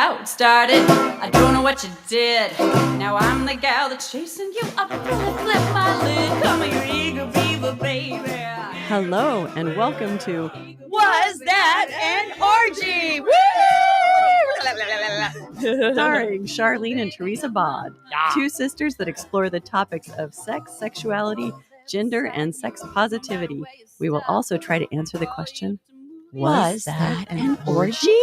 how it started. I don't know what you did. Now I'm the gal that's chasing you up. Flip my lid. Come here, eager beaver, baby. Hello and welcome to Was That an Orgy? Woo! starring Charlene and Teresa Bod, two sisters that explore the topics of sex, sexuality, gender, and sex positivity. We will also try to answer the question, was that an orgy?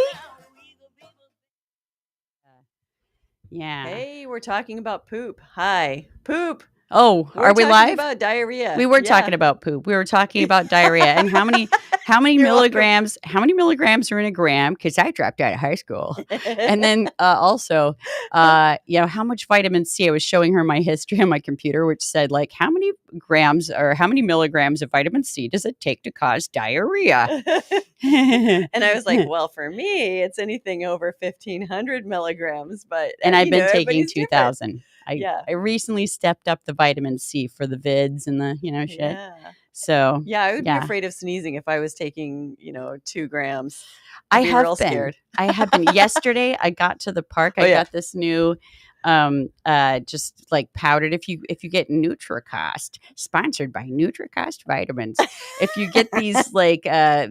Yeah. Hey, we're talking about poop. Hi. Poop. Oh, We're are we talking live? about diarrhea. We were Yeah. talking about poop. We were talking about diarrhea and how many You're milligrams? How many milligrams are in a gram? Because I dropped out of high school. And then also, how much vitamin C? I was showing her my history on my computer, which said like how many grams or how many milligrams of vitamin C does it take to cause diarrhea? And I was like, well, for me, it's anything over 1,500 milligrams. But And I've been taking everybody's different. 2,000. Yeah. I recently stepped up the vitamin C for the vids and the shit. Yeah. So Yeah, I would Yeah. be afraid of sneezing if I was taking, 2 grams. I I'd be have real been. scared. I have been. Yesterday, I got to the park. I got this new, just like powdered. If you get NutriCost, sponsored by NutriCost vitamins. If you get these like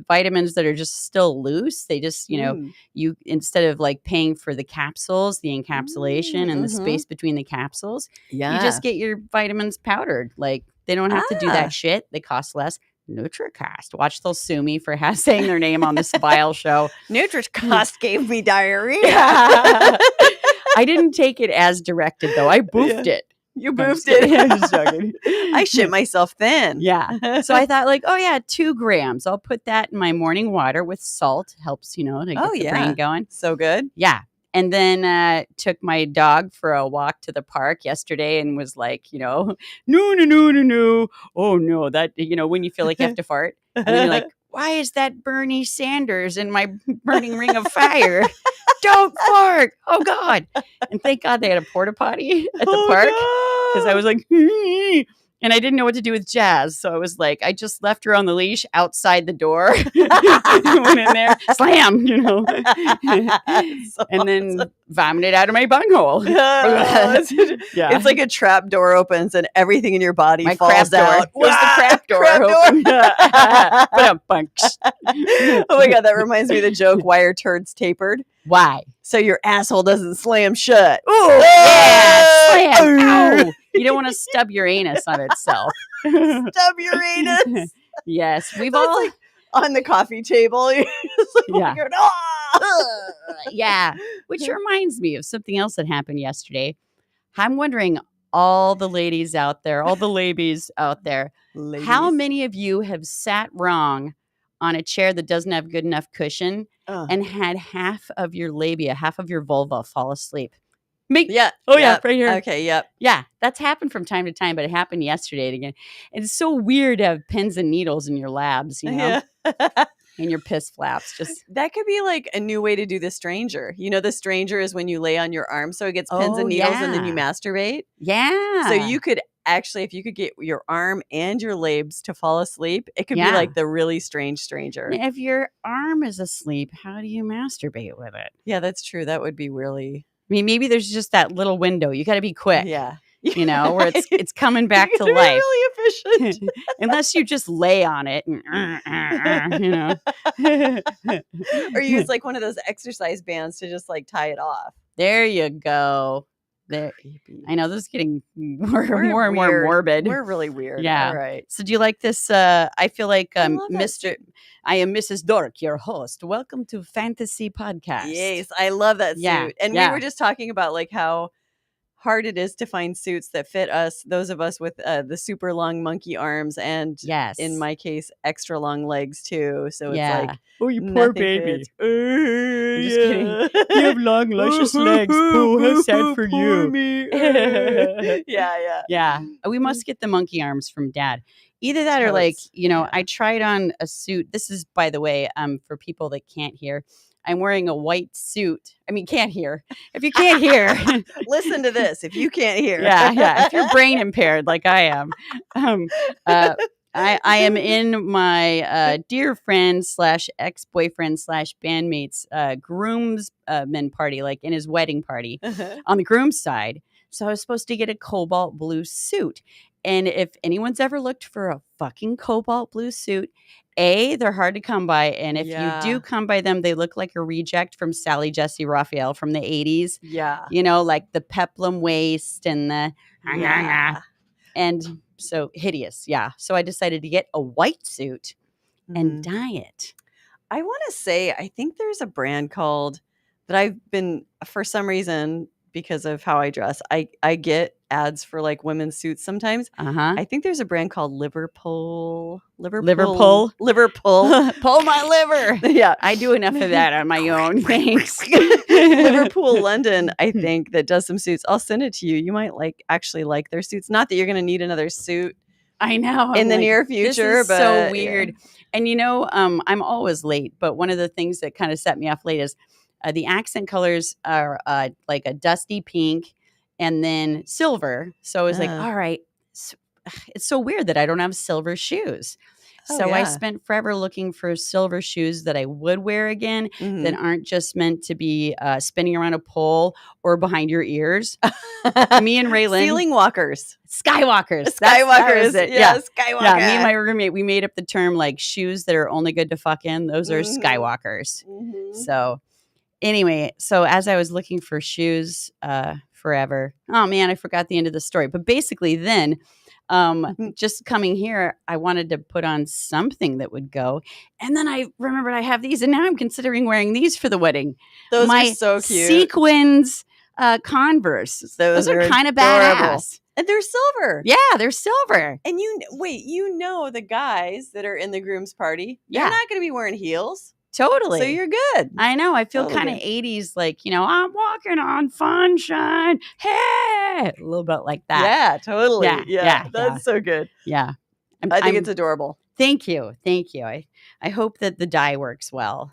vitamins that are just still loose, they just you instead of like paying for the capsules, the encapsulation, and the space between the capsules, you just get your vitamins powdered. Like they don't have to do that shit. They cost less. NutriCost. Watch, they'll sue me for saying their name on this vile show. NutriCost gave me diarrhea. I didn't take it as directed, though. I boofed it. You boofed it. I'm just joking. I shit myself thin. Yeah. So I thought like, 2 grams. I'll put that in my morning water with salt. Helps, to get the brain going. So good. Yeah. And then took my dog for a walk to the park yesterday and was like, no. Oh, no, that, when you feel like you have to fart. And then you're like, why is that Bernie Sanders in my burning ring of fire? Don't fart. Oh, God. And thank God they had a porta potty at the park because I was like, and I didn't know what to do with Jazz. So I was like, I just left her on the leash outside the door. Went in there, slam, and then vomited out of my bunghole. It's like a trap door opens and everything in your body my falls out. It was the crap door opened. Oh my God, that reminds me of the joke, why are turds tapered? Why? So your asshole doesn't slam shut. Oh, yeah. Slam. Ow. You don't want to stub your anus on itself. Stub your anus. Yes. We've That's all like on the coffee table. You're just like, Yeah. going, "Ah!" Yeah. Which reminds me of something else that happened yesterday. I'm wondering, all the ladies out there, all the ladies out there, how many of you have sat wrong on a chair that doesn't have good enough cushion and had half of your labia, half of your vulva fall asleep? Me. Yeah. Oh, yeah, right here. Okay, yep. Yeah, that's happened from time to time, but it happened yesterday again. And it's so weird to have pins and needles in your labs, Yeah. and your piss flaps. Just That could be like a new way to do the stranger. The stranger is when you lay on your arm so it gets pins and needles and then you masturbate. yeah. So you could actually, if you could get your arm and your labes to fall asleep, it could be Yeah. like the really strange stranger. If your arm is asleep, how do you masturbate with it? Yeah, that's true. That would be really, I mean, maybe there's just that little window. You got to be quick. yeah. Where it's coming back to You're life. really efficient. Unless you just lay on it and, Or use like one of those exercise bands to just like tie it off. There you go. There. I know this is getting more and more weird. morbid. We're really weird. Yeah. All right. So do you like this? I feel like I love that Mr. I am Mrs. Dork, your host. Welcome to Fantasy Podcast. Yes, I love that suit. Yeah, And we were just talking about like how hard it is to find suits that fit us, those of us with the super long monkey arms and Yes. in my case, extra long legs too. So it's Yeah. like, oh, you nothing fits. Just kidding. You have long, luscious legs. Pooh, how sad for you. Yeah. Yeah. We must get the monkey arms from Dad. Either that or like, Totes. I tried on a suit. This is, by the way, for people that can't hear. I'm wearing a white suit. I mean, can't hear. If you can't hear. Listen to this if you can't hear. Yeah. If you're brain impaired like I am. I am in my dear friend / ex-boyfriend / bandmate's groomsmen party, like in his wedding party on the groom's side. So I was supposed to get a cobalt blue suit. And if anyone's ever looked for a fucking cobalt blue suit, they're hard to come by. And if you do come by them, they look like a reject from Sally Jesse Raphael from the 80s. Yeah. You know, like the peplum waist and the... Yeah. And so hideous. Yeah. So I decided to get a white suit and dye it. I want to say, I think there's a brand called that I've been, for some reason, because of how I dress, I get ads for like women's suits sometimes. I think there's a brand called Liverpool. Liverpool. Pull my liver. Yeah. I do enough of that on my own. Thanks. Liverpool, London, I think, that does some suits. I'll send it to you. You might actually like their suits. Not that you're going to need another suit. I know. In the near future. This is but so weird. Yeah. And you know, I'm always late, but one of the things that kind of set me off late is the accent colors are like a dusty pink and then silver. So I was like, all right, it's so weird that I don't have silver shoes. So I spent forever looking for silver shoes that I would wear again that aren't just meant to be spinning around a pole or behind your ears. Me and Raylan. Ceiling walkers. Skywalkers. That was it. Yeah, Skywalker. Yeah, me and my roommate, we made up the term like shoes that are only good to fuck in. Those are Skywalkers. So anyway, so as I was looking for shoes forever, oh man, I forgot the end of the story. But basically then, just coming here, I wanted to put on something that would go. And then I remembered I have these, and now I'm considering wearing these for the wedding. Those My are so cute. Sequins Converse. Those are kind of badass. And they're silver. Yeah, they're silver. And you know the guys that are in the groom's party, Yeah. they're not going to be wearing heels. Totally. So you're good. I know. I feel Totally kind of good. 80s, like, you know, I'm walking on sunshine. Hey, a little bit like that. Yeah, totally. Yeah. That's so good. Yeah. I think it's adorable. Thank you. I hope that the dye works well.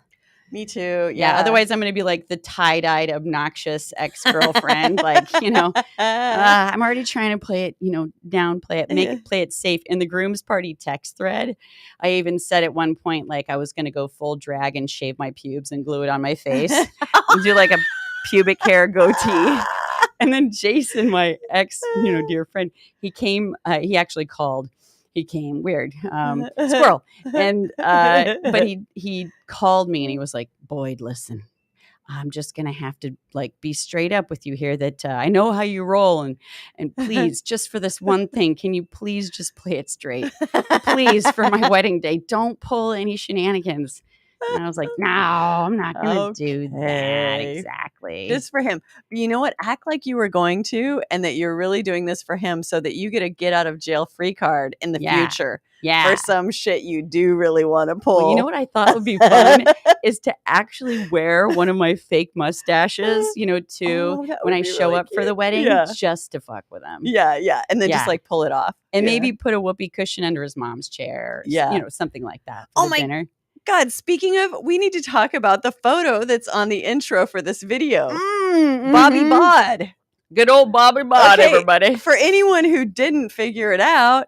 Me too. Yeah. Otherwise, I'm going to be like the tie-dyed, obnoxious ex-girlfriend. Like, you know, I'm already trying to play it, downplay it, play it safe. In the groom's party text thread, I even said at one point, like, I was going to go full drag and shave my pubes and glue it on my face and do like a pubic hair goatee. And then Jason, my ex, dear friend, he came, he actually called. He came weird, squirrel. And, but he called me and he was like, Boyd, listen, I'm just going to have to like be straight up with you here that I know how you roll. And please, just for this one thing, can you please just play it straight? Please, for my wedding day, don't pull any shenanigans. And I was like, no, I'm not going to do that. Exactly. Just for him. But you know what? Act like you were going to, and that you're really doing this for him so that you get a get out of jail free card in the future. Yeah. For some shit you do really want to pull. Well, you know what I thought would be fun is to actually wear one of my fake mustaches, when I show really up for the wedding, just to fuck with him. Yeah. And then just like pull it off. And maybe put a whoopee cushion under his mom's chair. Something like that. For the dinner. God, speaking of, we need to talk about the photo that's on the intro for this video. Bobby Bod. Good old Bobby Bod, everybody. For anyone who didn't figure it out,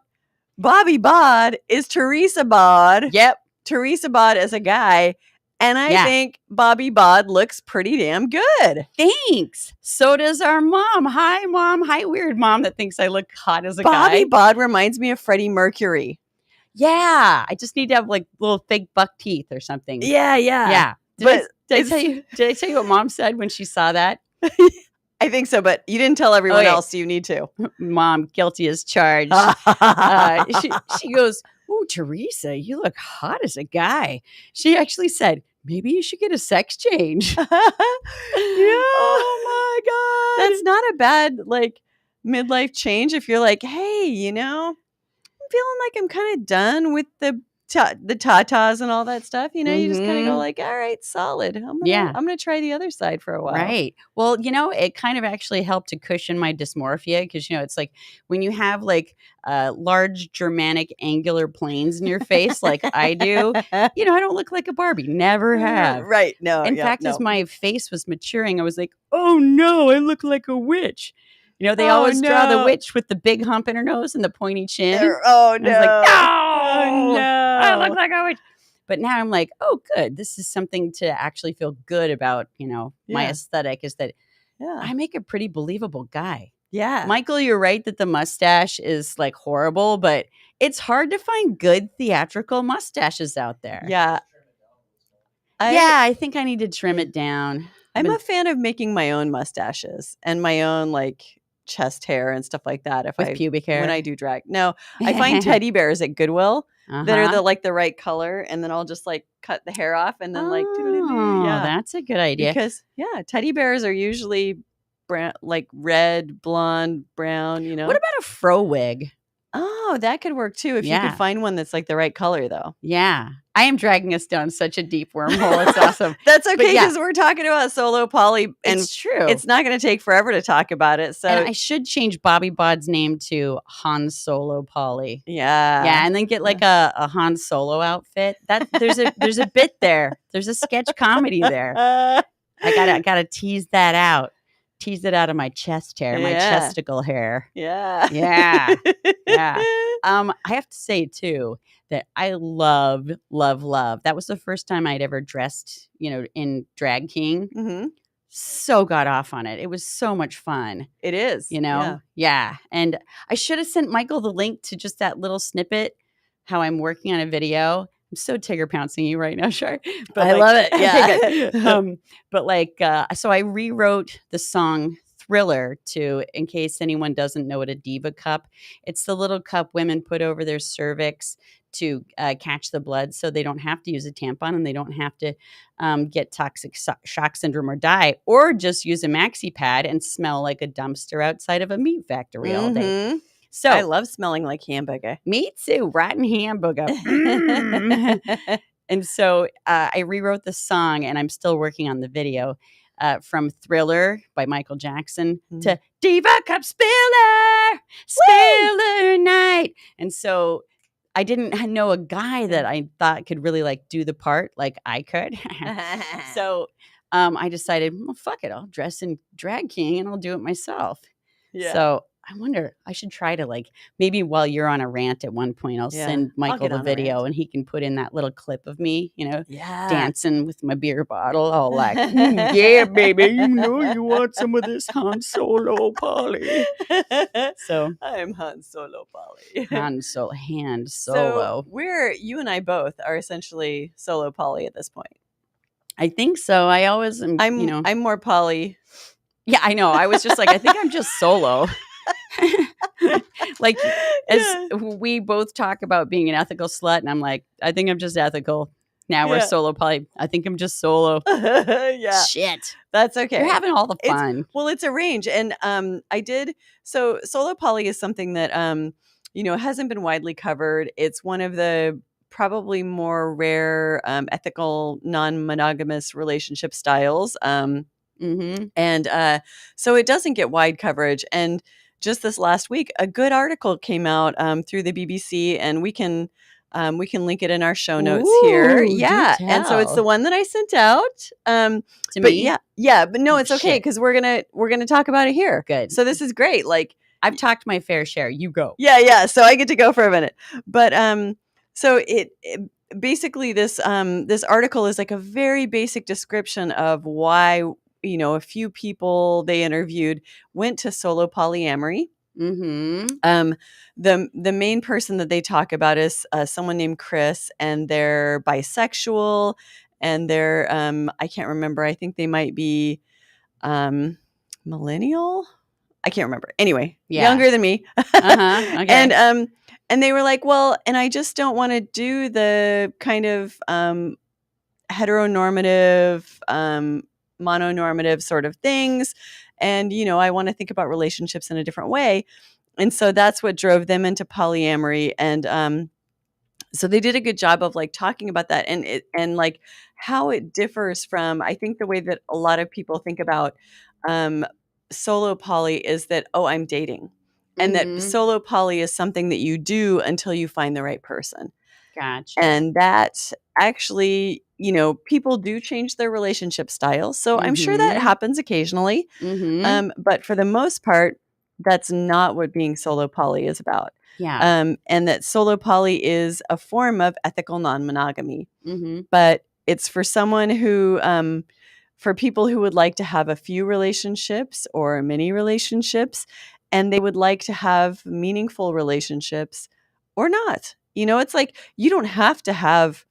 Bobby Bod is Teresa Bod. Yep. Teresa Bod is a guy. And I think Bobby Bod looks pretty damn good. Thanks. So does our mom. Hi, Mom. Hi, weird mom that thinks I look hot as a guy. Bobby Bod reminds me of Freddie Mercury. Yeah, I just need to have like little fake buck teeth or something. Yeah. Did I tell you what Mom said when she saw that? I think so, but you didn't tell everyone else. So you need to. Mom, guilty as charged. She goes, "Oh, Teresa, you look hot as a guy." She actually said, "Maybe you should get a sex change." Oh my God, that's not a bad midlife change. If you're like, hey, I'm feeling like I'm kind of done with the tatas and all that stuff. You just kind of go like, all right, solid. I'm gonna try the other side for a while. Right. Well, it kind of actually helped to cushion my dysmorphia because it's like when you have like large Germanic angular planes in your face, like I do. I don't look like a Barbie. Never have. Right. No. In fact, as my face was maturing, I was like, oh no, I look like a witch. You know, they always draw the witch with the big hump in her nose and the pointy chin. Oh, no. And I was like, Oh, no, no. I look like a witch. But now I'm like, oh, good. This is something to actually feel good about, you know, my aesthetic is that I make a pretty believable guy. Yeah. Michael, you're right that the mustache is like horrible, but it's hard to find good theatrical mustaches out there. Yeah. I think I need to trim it down. I'm a fan of making my own mustaches and my own like chest hair and stuff like that. With pubic hair? When I do drag. No, I find teddy bears at Goodwill that are the right color, and then I'll just like cut the hair off and then like that's a good idea. Because teddy bears are usually brown, like red, blonde, brown, you know. What about a fro wig? Oh, that could work too if you could find one that's like the right color though. Yeah. I am dragging us down such a deep wormhole. It's awesome. That's okay because we're talking about solo poly. And it's true. It's not going to take forever to talk about it. So and I should change Bobby Bod's name to Han Solo Poly. Yeah. Yeah. And then get like a Han Solo outfit. That there's a bit there. There's a sketch comedy there. I gotta tease that out. Tease it out of my chest hair, my chesticle hair. Yeah. Yeah. Yeah. I have to say too that I love. That was the first time I'd ever dressed, you know, in Drag King. Mm-hmm. So got off on it. It was so much fun. It is. You know? Yeah. And I should have sent Michael the link to just that little snippet, how I'm working on a video. I'm so Tigger pouncing you right now, Shar. But I love it. Yeah. But like, so I rewrote the song Thriller to, in case anyone doesn't know what a diva cup, it's the little cup women put over their cervix to catch the blood so they don't have to use a tampon and they don't have to get toxic shock syndrome or die, or just use a maxi pad and smell like a dumpster outside of a meat factory all day. So I love smelling like hamburger. Me too, rotten hamburger. And so I rewrote the song, and I'm still working on the video from Thriller by Michael Jackson to Diva Cup Spiller Night. And so I didn't know a guy that I thought could really like do the part like I could. So I decided, well, fuck it. I'll dress in Drag King and I'll do it myself. Yeah. So I wonder, I should try to like, maybe while you're on a rant at one point, I'll send Michael the video and he can put in that little clip of me, you know, dancing with my beer bottle, all like, yeah, baby, you know you want some of this Han Solo Poly. So I'm Han Solo Poly. Han Solo. So you and I both are essentially solo poly at this point. I think so. I always am, I'm more poly. Yeah, I know. I was just like, I think I'm just solo. Like, as we both talk about being an ethical slut, and I'm like, I think I'm just ethical. Now we're solo poly. I think I'm just solo. Shit. That's okay. You're having all the fun. It's a range. And so solo poly is something that, hasn't been widely covered. It's one of the probably more rare ethical non-monogamous relationship styles. And so it doesn't get wide coverage. And just this last week, a good article came out through the BBC, and we can link it in our show notes here. Yeah, and so it's the one that I sent out to me. But no, it's okay because we're gonna talk about it here. Good. So this is great. Like I've talked my fair share. You go. Yeah. So I get to go for a minute, but so it basically this article is like a very basic description of why. A few people they interviewed went to solo polyamory. The main person that they talk about is someone named Chris, and they're bisexual, and they're I can't remember. I think they might be millennial. I can't remember. Anyway, younger than me. Okay. And they were like, well, and I just don't want to do the kind of heteronormative. Mononormative sort of things. And, I want to think about relationships in a different way. And so that's what drove them into polyamory. And so they did a good job of like talking about that and like how it differs from, I think the way that a lot of people think about solo poly is that, oh, I'm dating. And that solo poly is something that you do until you find the right person. Gotcha. And that actually, people do change their relationship styles. So I'm sure that happens occasionally. But for the most part, that's not what being solo poly is about. Yeah. And that solo poly is a form of ethical non-monogamy, Mm-hmm. but it's for someone who, for people who would like to have a few relationships or many relationships, and they would like to have meaningful relationships or not. It's like you don't have to have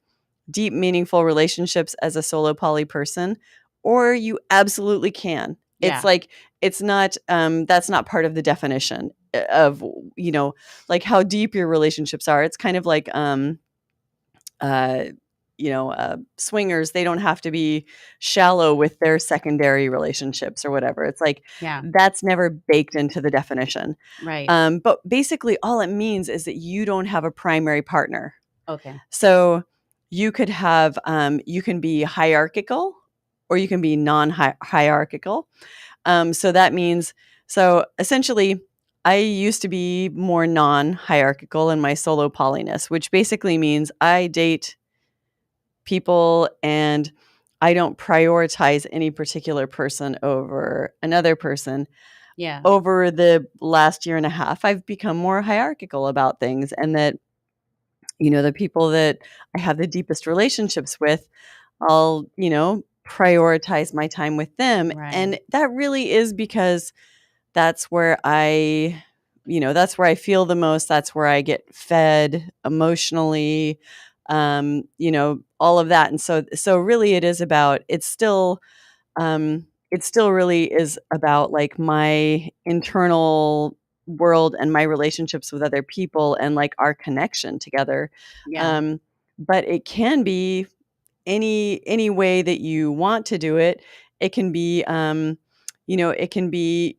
deep, meaningful relationships as a solo poly person, or you absolutely can. Yeah. It's like, it's not, that's not part of the definition of, like how deep your relationships are. It's kind of like, swingers, they don't have to be shallow with their secondary relationships or whatever. It's like, Yeah. that's never baked into the definition. Right. But basically all it means is that you don't have a primary partner. Okay. So you could have, you can be hierarchical or you can be non-hierarchical. So that means, so essentially, I used to be more non-hierarchical in my solo polyness, which basically means I date people and I don't prioritize any particular person over another person. Yeah. Over the last year and a half, I've become more hierarchical about things, and that, the people that I have the deepest relationships with, I'll, prioritize my time with them. Right. And that really is because that's where that's where I feel the most. That's where I get fed emotionally, all of that. And so really it is about, it still really is about like my internal world and my relationships with other people and like our connection together. Yeah. But it can be any way that you want to do it. It can be,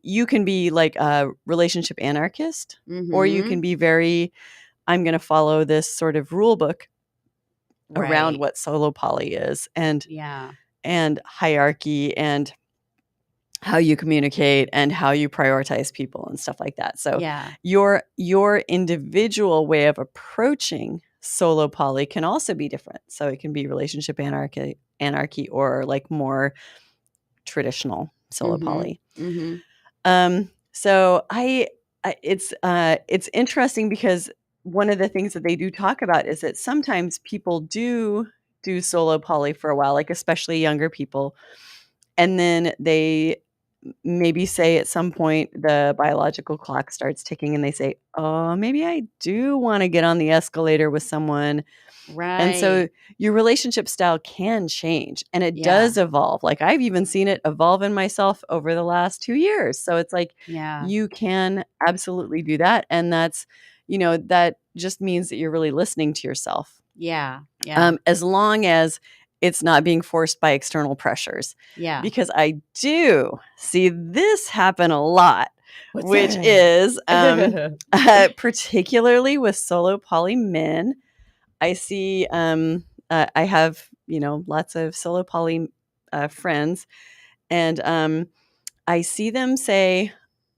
you can be like a relationship anarchist, or you Mm-hmm. can be very, I'm going to follow this sort of rule book around Right. what solo poly is, Yeah. and hierarchy, and how you communicate and how you prioritize people and stuff like that. So Yeah. your individual way of approaching solo poly can also be different. So it can be relationship anarchy or like more traditional solo Mm-hmm. poly. Mm-hmm. So it's interesting because one of the things that they do talk about is that sometimes people do solo poly for a while, like especially younger people, and then they maybe say at some point the biological clock starts ticking and they say, oh, maybe I do want to get on the escalator with someone. Right. And so your relationship style can change, and it Yeah. does evolve. Like I've even seen it evolve in myself over the last 2 years. So it's like, Yeah. you can absolutely do that. And that's, that just means that you're really listening to yourself. Yeah. Yeah. As long as it's not being forced by external pressures. Yeah. Because I do see this happen a lot, which that? is particularly with solo poly men. I see, I have, lots of solo poly friends, and I see them say,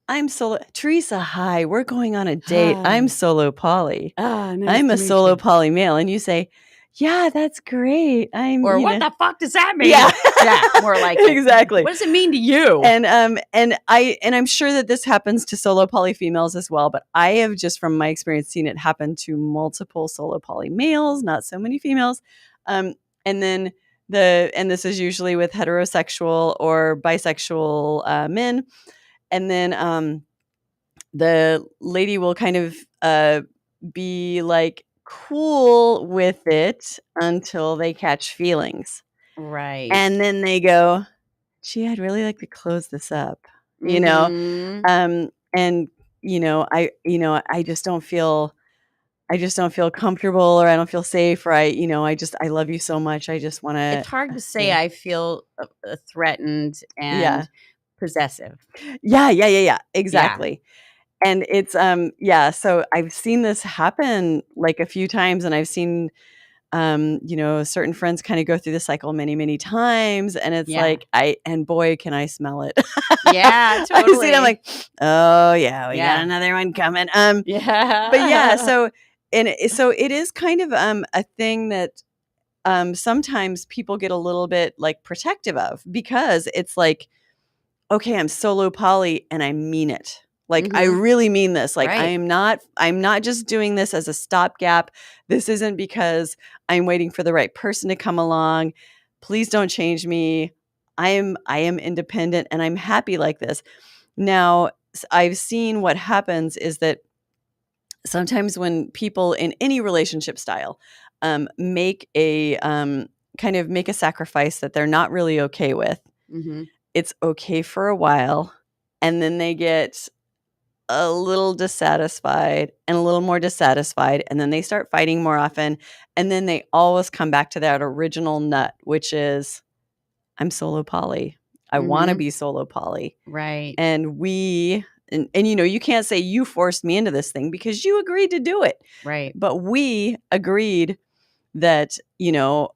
I'm solo. Teresa, hi, we're going on a date. I'm Hi. solo poly. Ah, nice I'm to a meet solo you. poly male. And you say, yeah, that's great. I'm, Or what the fuck does that mean? Yeah. Yeah, more like it. Exactly. What does it mean to you? And I'm sure that this happens to solo poly females as well, but I have just from my experience seen it happen to multiple solo poly males, not so many females. And then and this is usually with heterosexual or bisexual men. And then the lady will kind of be like cool with it until they catch feelings. Right. And then they go, gee, I'd really like to close this up, Mhm. and I just don't feel comfortable, or I don't feel safe, or I love you so much. I just want to. It's hard to say I feel threatened and Yeah. possessive. Yeah. Exactly. And it's so I've seen this happen like a few times, and I've seen certain friends kind of go through the cycle many, many times. And it's Yeah. like, and boy, can I smell it. Yeah, I see it, totally. I'm like, oh yeah, we Yeah. got another one coming. Yeah. But yeah, so it is kind of a thing that sometimes people get a little bit like protective of, because it's like, okay, I'm solo poly and I mean it. Like, I really mean this. Like, Right. I'm not just doing this as a stopgap. This isn't because I'm waiting for the right person to come along. Please don't change me. I am independent and I'm happy like this. Now, I've seen what happens is that sometimes when people in any relationship style make a kind of make a sacrifice that they're not really okay with, it's okay for a while, and then they get a little dissatisfied and a little more dissatisfied, and then they start fighting more often, and then they always come back to that original nut, which is, I'm solo poly. I want to be solo poly. Right. And and you know, you can't say you forced me into this thing because you agreed to do it. Right. But we agreed that, you know,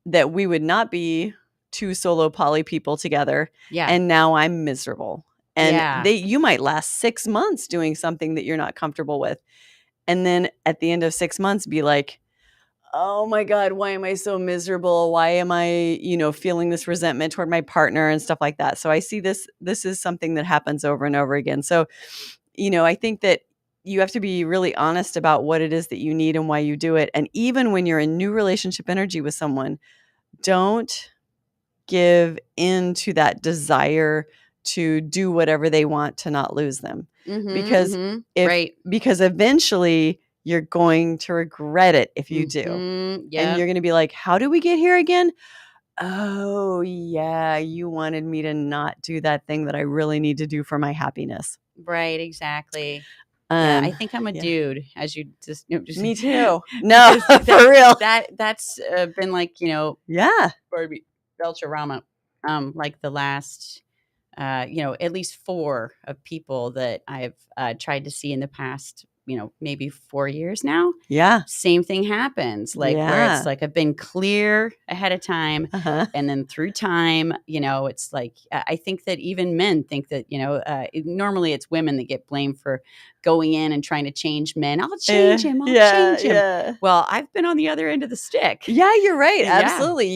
that we would not be two solo poly people together. Yeah. And now I'm miserable. And Yeah. you might last 6 months doing something that you're not comfortable with. And then at the end of 6 months be like, oh my God, why am I so miserable? Why am I, you know, feeling this resentment toward my partner and stuff like that? So I see this is something that happens over and over again. So, you know, I think that you have to be really honest about what it is that you need and why you do it. And even when you're in new relationship energy with someone, don't give in to that desire to do whatever they want to not lose them. Because because eventually you're going to regret it if you do. And you're going to be like, how did we get here again? Oh, yeah, you wanted me to not do that thing that I really need to do for my happiness. Right, exactly. Yeah, I think I'm a yeah. dude, as you just, me too. No, for real. That's been like, you know, yeah, Belcherama, like the last, you know, at least 4 of people that I've tried to see in the past, you know, maybe 4 years now. Yeah. Same thing happens. Like where it's like I've been clear ahead of time, and then through time, you know, it's like I think that even men think that, you know, normally it's women that get blamed for going in and trying to change men. I'll change him. I'll change him. Yeah. Well, I've been on the other end of the stick. Yeah, you're right. Yeah. Absolutely.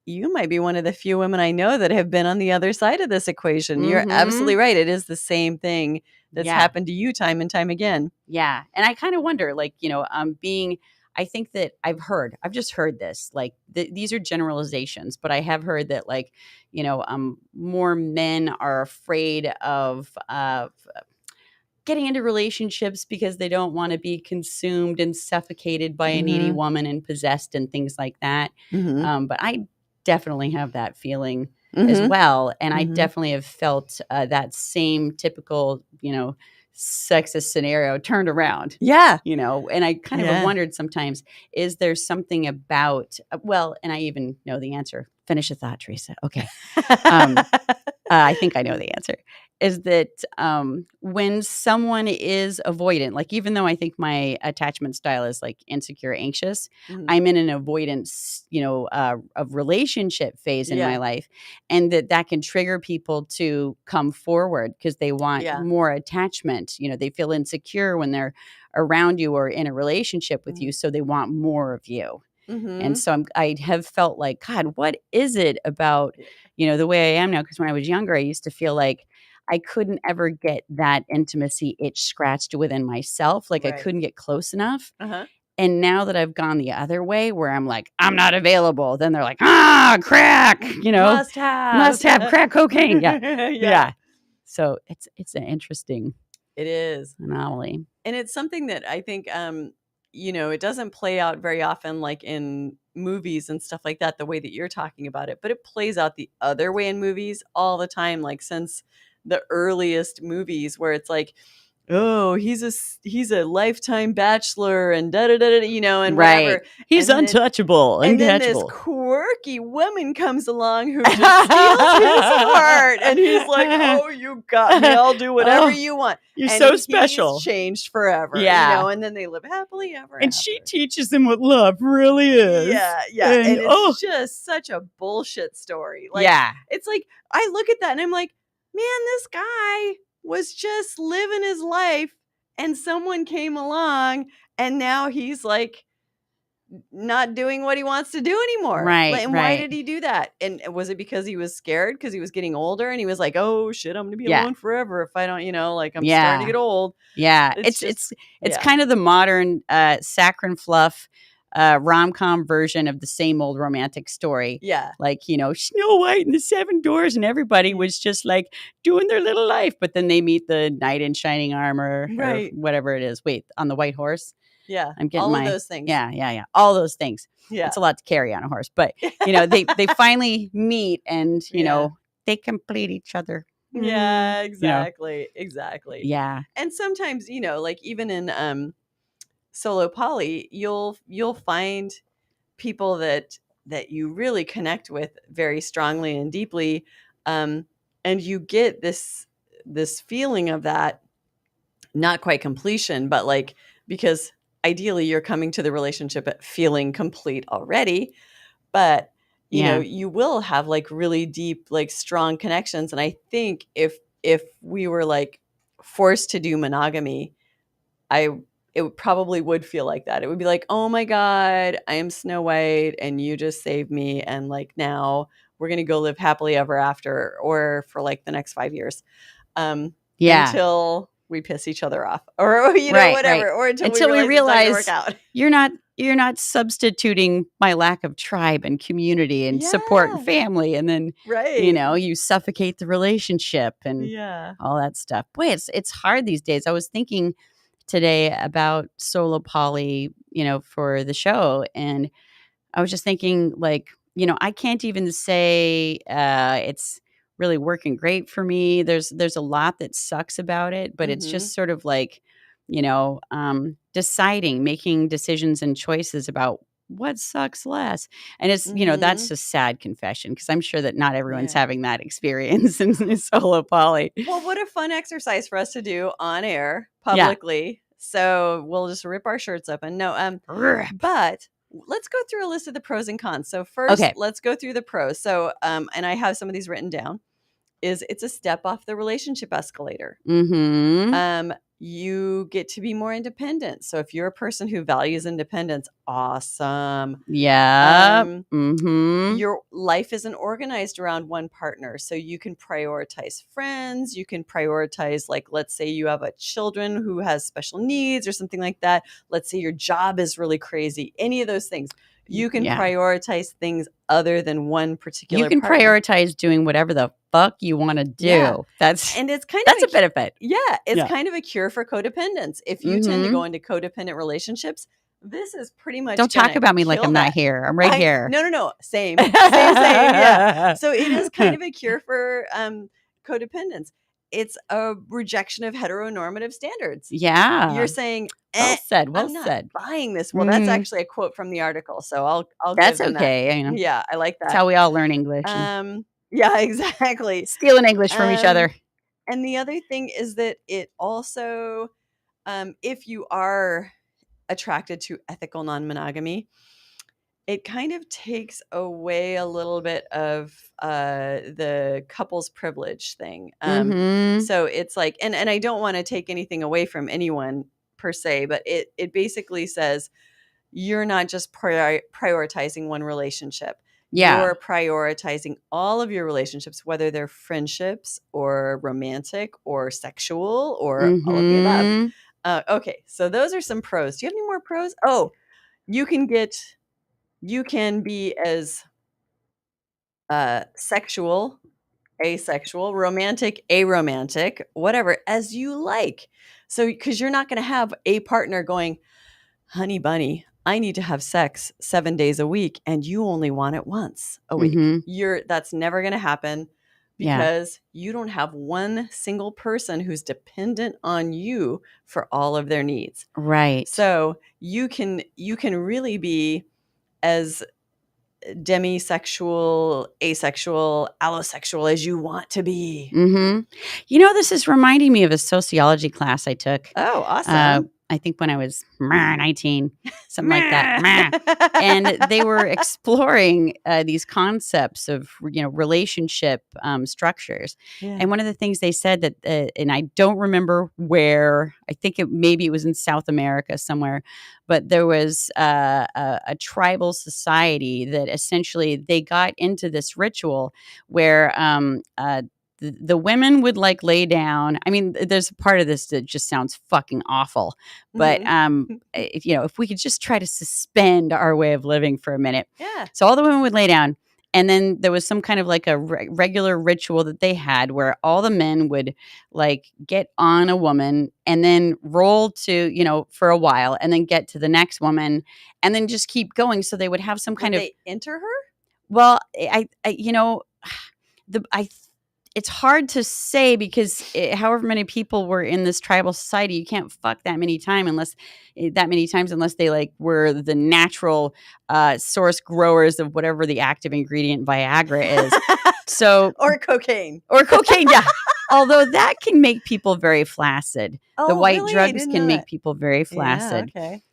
You might be one of the few women I know that have been on the other side of this equation. You're absolutely right. It is the same thing that's happened to you time and time again. Yeah. And I kind of wonder, like, you know, I think that I've just heard this, like these are generalizations, but I have heard that, like, you know, more men are afraid of getting into relationships because they don't want to be consumed and suffocated by a needy woman and possessed and things like that. But I definitely have that feeling as well. And I definitely have felt that same typical, you know, sexist scenario turned around. Yeah. You know, and I kind of wondered sometimes, is there something about, and I even know the answer. Finish a thought, Teresa. Okay. I think I know the answer. Is that when someone is avoidant, like even though I think my attachment style is like insecure, anxious, I'm in an avoidance, you know, of relationship phase in my life, and that can trigger people to come forward because they want more attachment. You know, they feel insecure when they're around you or in a relationship with you, so they want more of you. And so I have felt like, God, what is it about, you know, the way I am now? Because when I was younger, I used to feel like I couldn't ever get that intimacy itch scratched within myself. Like I couldn't get close enough. And now that I've gone the other way where I'm like, I'm not available, then they're like, crack, you know, must have crack cocaine. Yeah. So it's an interesting. It is anomaly. And it's something that I think, you know, it doesn't play out very often, like in movies and stuff like that, the way that you're talking about it, but it plays out the other way in movies all the time. Like since the earliest movies where it's like, oh, he's a lifetime bachelor and you know, and whatever. He's untouchable. And then this quirky woman comes along who just steals his heart, and he's like, "Oh, you got me. I'll do whatever you want. You're so special." He's changed forever. Yeah, you know. And then they live happily ever and after. she teaches them what love really is. Yeah. And it's just such a bullshit story. Like, it's like I look at that and I'm like, man, this guy was just living his life and someone came along and now he's like not doing what he wants to do anymore. Right, And why right. did he do that? And was it because he was scared because he was getting older and he was like, oh shit, I'm gonna be Yeah. alone forever if I don't, like I'm Yeah. starting to get old. Yeah, It's it's yeah. kind of the modern saccharine fluff rom-com version of the same old romantic story. Yeah. Like, Snow White and the Seven Dwarfs, and everybody was just like doing their little life, but then they meet the knight in shining armor, Right. or whatever it is. Wait, on the white horse? Yeah. I'm getting all my of those things. Yeah. All those things. Yeah. It's a lot to carry on a horse, but they finally meet, and they complete each other. Yeah, exactly. Exactly. Yeah. And sometimes, like even in solo poly, you'll find people that you really connect with very strongly and deeply, and you get this feeling of that, not quite completion, but like, because ideally you're coming to the relationship at feeling complete already, but you will have like really deep, like strong connections. And I think if we were like forced to do monogamy, probably would feel like that. It would be like, oh my God, I am Snow White and you just saved me. And like, now we're going to go live happily ever after, or for like the next 5 years. Until we piss each other off, or, whatever, or until we realize it's not gonna work out. You're not substituting my lack of tribe and community and support and family. And then, you suffocate the relationship and all that stuff. Boy, it's hard these days. I was thinking today about solo poly, for the show. And I was just thinking, like, I can't even say it's really working great for me. There's a lot that sucks about it, but it's just sort of like, deciding, making decisions and choices about what sucks less. And it's, that's a sad confession, because I'm sure that not everyone's having that experience in solo poly. Well, what a fun exercise for us to do on air publicly. Yeah. So we'll just rip our shirts open. No, but let's go through a list of the pros and cons. So first, let's go through the pros. So, and I have some of these written down. It's a step off the relationship escalator. You get to be more independent. So if you're a person who values independence, awesome. Yeah. Your life isn't organized around one partner. So you can prioritize friends. You can prioritize, like, let's say you have a children who has special needs or something like that. Let's say your job is really crazy. Any of those things. You can prioritize things other than one particular You can partner. prioritize doing whatever the fuck you want to do. Yeah. That's a benefit. Yeah. It's kind of a cure for codependence. If you tend to go into codependent relationships, this is pretty much. Don't talk about me like I'm not here. I'm right here. No. Same. Yeah. So it is kind of a cure for codependence. It's a rejection of heteronormative standards. Yeah. You're saying, well said. I'm not buying this. Well, that's actually a quote from the article. So I'll that's give them okay. That. Yeah, I like that. That's how we all learn English. Yeah, exactly. Stealing English from each other. And the other thing is that it also, if you are attracted to ethical non-monogamy, it kind of takes away a little bit of the couple's privilege thing. So it's like, and I don't want to take anything away from anyone per se, but it basically says you're not just prioritizing one relationship. Yeah. You're prioritizing all of your relationships, whether they're friendships or romantic or sexual or all of the above. Okay, so those are some pros. Do you have any more pros? Oh, you can be as sexual, asexual, romantic, aromantic, whatever, as you like. So, because you're not going to have a partner going, honey bunny, I need to have sex 7 days a week, and you only want it once a week. That's never going to happen, because you don't have one single person who's dependent on you for all of their needs. Right. So you can really be as demisexual, asexual, allosexual as you want to be. This is reminding me of a sociology class I took. Oh, awesome. I think when I was 19, something like that. And they were exploring these concepts of, relationship structures. Yeah. And one of the things they said that, and I don't remember where, I think maybe it was in South America somewhere, but there was a tribal society that essentially they got into this ritual where the women would like lay down. I mean, there's a part of this that just sounds fucking awful, but if we could just try to suspend our way of living for a minute. Yeah. So all the women would lay down, and then there was some kind of like a regular ritual that they had where all the men would like get on a woman and then roll to, for a while, and then get to the next woman, and then just keep going. So they would have some kind of. They enter her? Well, it's hard to say because however many people were in this tribal society, you can't fuck that many times unless they like were the natural source growers of whatever the active ingredient Viagra is. So or cocaine. Yeah. Although that can make people very flaccid. Oh, the white really? drugs can make people very flaccid. Yeah, okay.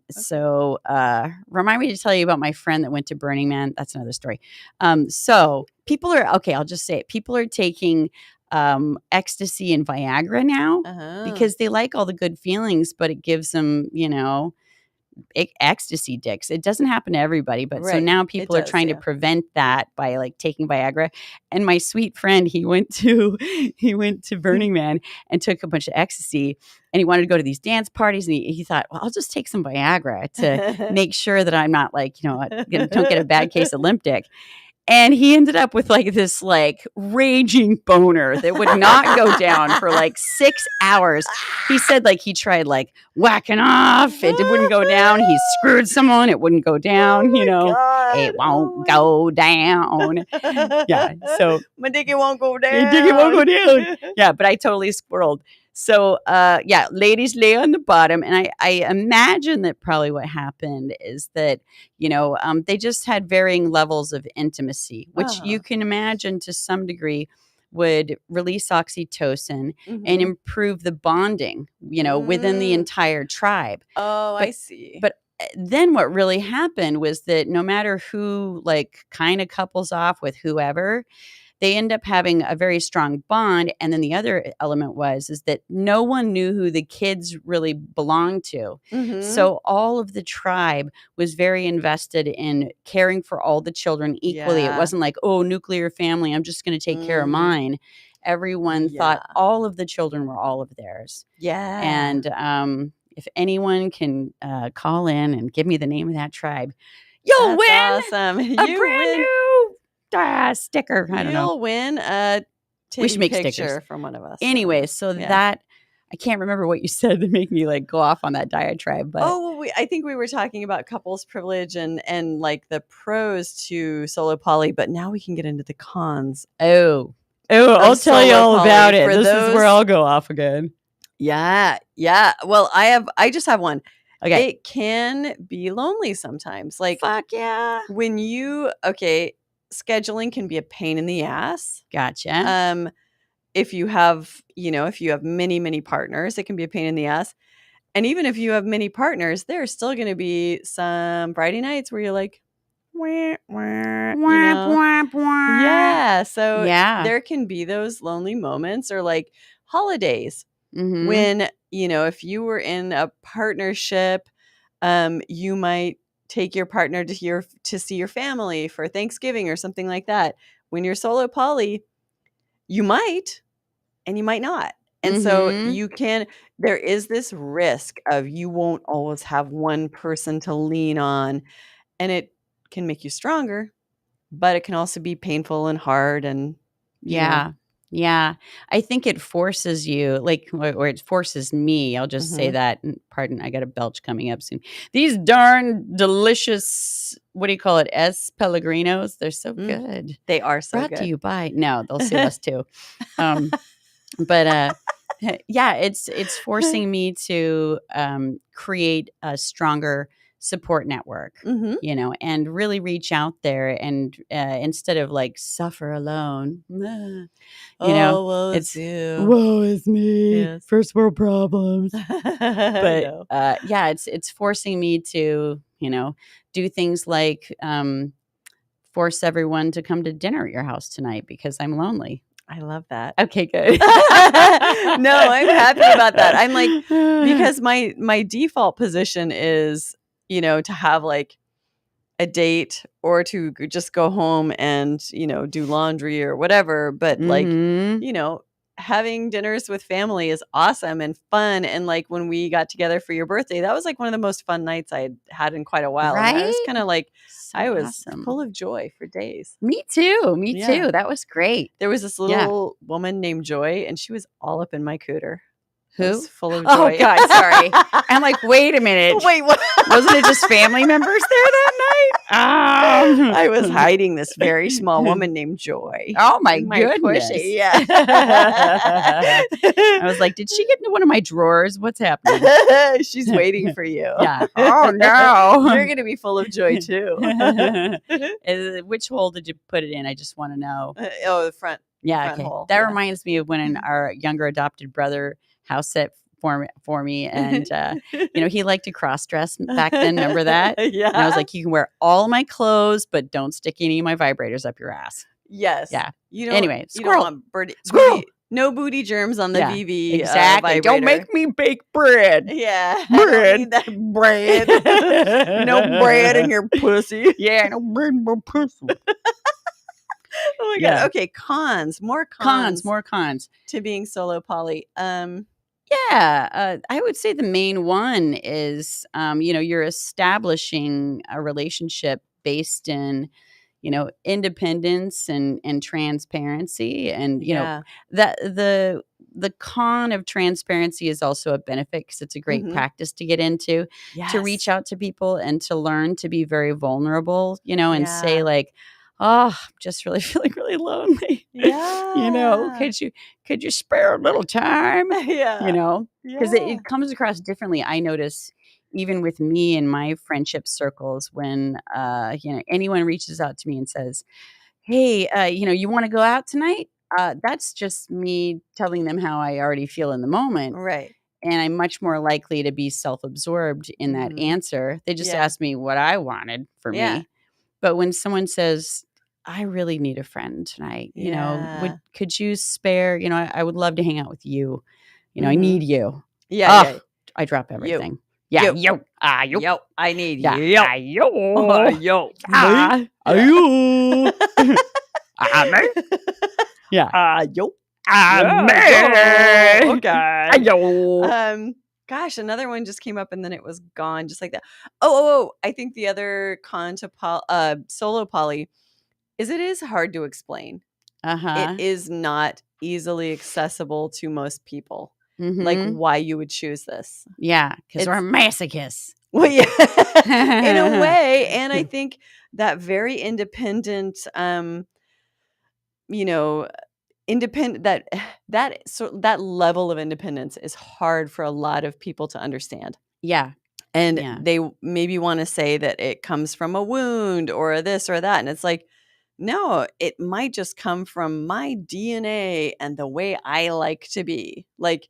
So remind me to tell you about my friend that went to Burning Man. That's another story. So people are, okay, I'll just say it. People are taking ecstasy and Viagra now because they like all the good feelings, but it gives them, ecstasy dicks. It doesn't happen to everybody, but so now people are trying to prevent that by like taking Viagra. And my sweet friend, he went to Burning Man and took a bunch of ecstasy, and he wanted to go to these dance parties, and he thought, well, I'll just take some Viagra to make sure that I'm not like, don't get a bad case of limp dick. And he ended up with like this like raging boner that would not go down for like 6 hours. He said like he tried like whacking off. It wouldn't go down. He screwed someone. It wouldn't go down. God. It won't go down. Yeah. So my dicky won't go down. Your dicky won't go down. Yeah. But I totally squirreled. So, ladies lay on the bottom. And I imagine that probably what happened is that, they just had varying levels of intimacy, which you can imagine to some degree would release oxytocin and improve the bonding, within the entire tribe. Oh, I see. But then what really happened was that no matter who like kind of couples off with whoever, they end up having a very strong bond. And then the other element is that no one knew who the kids really belonged to. So all of the tribe was very invested in caring for all the children equally. Yeah. It wasn't like, oh, nuclear family, I'm just going to take care of mine. Everyone thought all of the children were all of theirs. Yeah. And if anyone can call in and give me the name of that tribe, you'll win awesome. a brand new sticker. I don't know. You'll win a we should make picture stickers from one of us. Anyway, so that I can't remember what you said to make me like go off on that diatribe. But I think we were talking about couples privilege and like the pros to solo poly, but now we can get into the cons. I'll tell you all about it. This is where I'll go off again. Yeah. Well, I just have one. Okay. It can be lonely sometimes. Like, fuck yeah. When scheduling can be a pain in the ass. Gotcha. If you have many, many partners, it can be a pain in the ass. And even if you have many partners, there's still going to be some Friday nights where you're like, wah, wah, yeah. So there can be those lonely moments, or like holidays when, if you were in a partnership, you might take your partner to see your family for Thanksgiving or something like that. When you're solo poly, you might, and you might not. And so there is this risk of you won't always have one person to lean on, and it can make you stronger, but it can also be painful and hard. And yeah. I think it forces you, or it forces me. I'll just say that. Pardon, I got a belch coming up soon. These darn delicious, what do you call it? Pellegrinos. They're so good. They are so good. Brought to you by. No, they'll sue us too. But it's forcing me to create a stronger support network, Mm-hmm. and really reach out there and instead of like suffer alone, Woe it's you. woe is me, Yes. first world problems. But Yeah, it's forcing me to, do things like force everyone to come to dinner at your house tonight because I'm lonely. I love that. Okay, good. No, I'm happy about that. I'm like, because my default position is, to have like a date or to just go home and, do laundry or whatever. But like, Mhm. having dinners with family is awesome and fun. And like when we got together for your birthday, that was like one of the most fun nights I had in quite a while. And I was Right? kind of like, So I was awesome. full of joy for days. Me too. Me Yeah. too. That was great. There was this little woman named Joy, and she was all up in my cooter. I Who? was full of Oh joy. God, sorry. I'm like, wait a minute. Wait, what? Wasn't it just family members there that night? I was hiding this very small woman named Joy. Oh my in my goodness. pushy. Yeah. I was like, did she get into one of my drawers? What's happening? She's waiting for you. Yeah. Oh no. You're gonna be full of joy too. Which hole did you put it in? I just want to know. The front. Yeah, front okay. hole. That Yeah. reminds me of when our younger adopted brother house set for me, and he liked to cross dress back then. Remember that? Yeah. And I was like, you can wear all my clothes, but don't stick any of my vibrators up your ass. Yes. Yeah. You don't. Anyway, You squirrel. don't want Squirrel. no booty germs on the Yeah, VV. Exactly. Don't vibrator. make me bake bread. Yeah. Bread. I don't need that bread. No bread in your pussy. Yeah, no bread in my pussy. Oh my Yeah. god. Okay, more cons to being solo poly. Yeah, I would say the main one is, you're establishing a relationship based in, independence and transparency, and Yeah. that the con of transparency is also a benefit because it's a great Mhm. practice to get into, to reach out to people and to learn to be very vulnerable, and say Yeah. like, oh, I'm just really feeling really lonely. Yeah. Could you spare a little time? Yeah. Because it comes across differently. I notice even with me and my friendship circles when, anyone reaches out to me and says, hey, you want to go out tonight? That's just me telling them how I already feel in the moment. Right. And I'm much more likely to be self-absorbed in that Mhm. answer. They just Yeah. asked me what I wanted for Yeah. me. But when someone says, I really need a friend tonight, Yeah. could you spare, I would love to hang out with you. I Mhm. need you. Yeah. Ugh, I drop everything. Yeah. Yo. Yo. Yo. Yo. I need Yeah. you. Yo. Yo. Ah. Yeah. Me. Yeah. Yo. Me. Okay. Yo. Gosh, another one just came up and then it was gone, just like that. Oh! I think the other con to solo poly is it is hard to explain. Uh-huh. It is not easily accessible to most people. Mhm. Like why you would choose this. Yeah, because we're masochists. Well, yeah, in a way. And I think that very independent, independent that level of independence is hard for a lot of people to understand. Yeah. And Yeah. they maybe want to say that it comes from a wound or this or that. And it's like, no, it might just come from my DNA and the way I like to be. Like,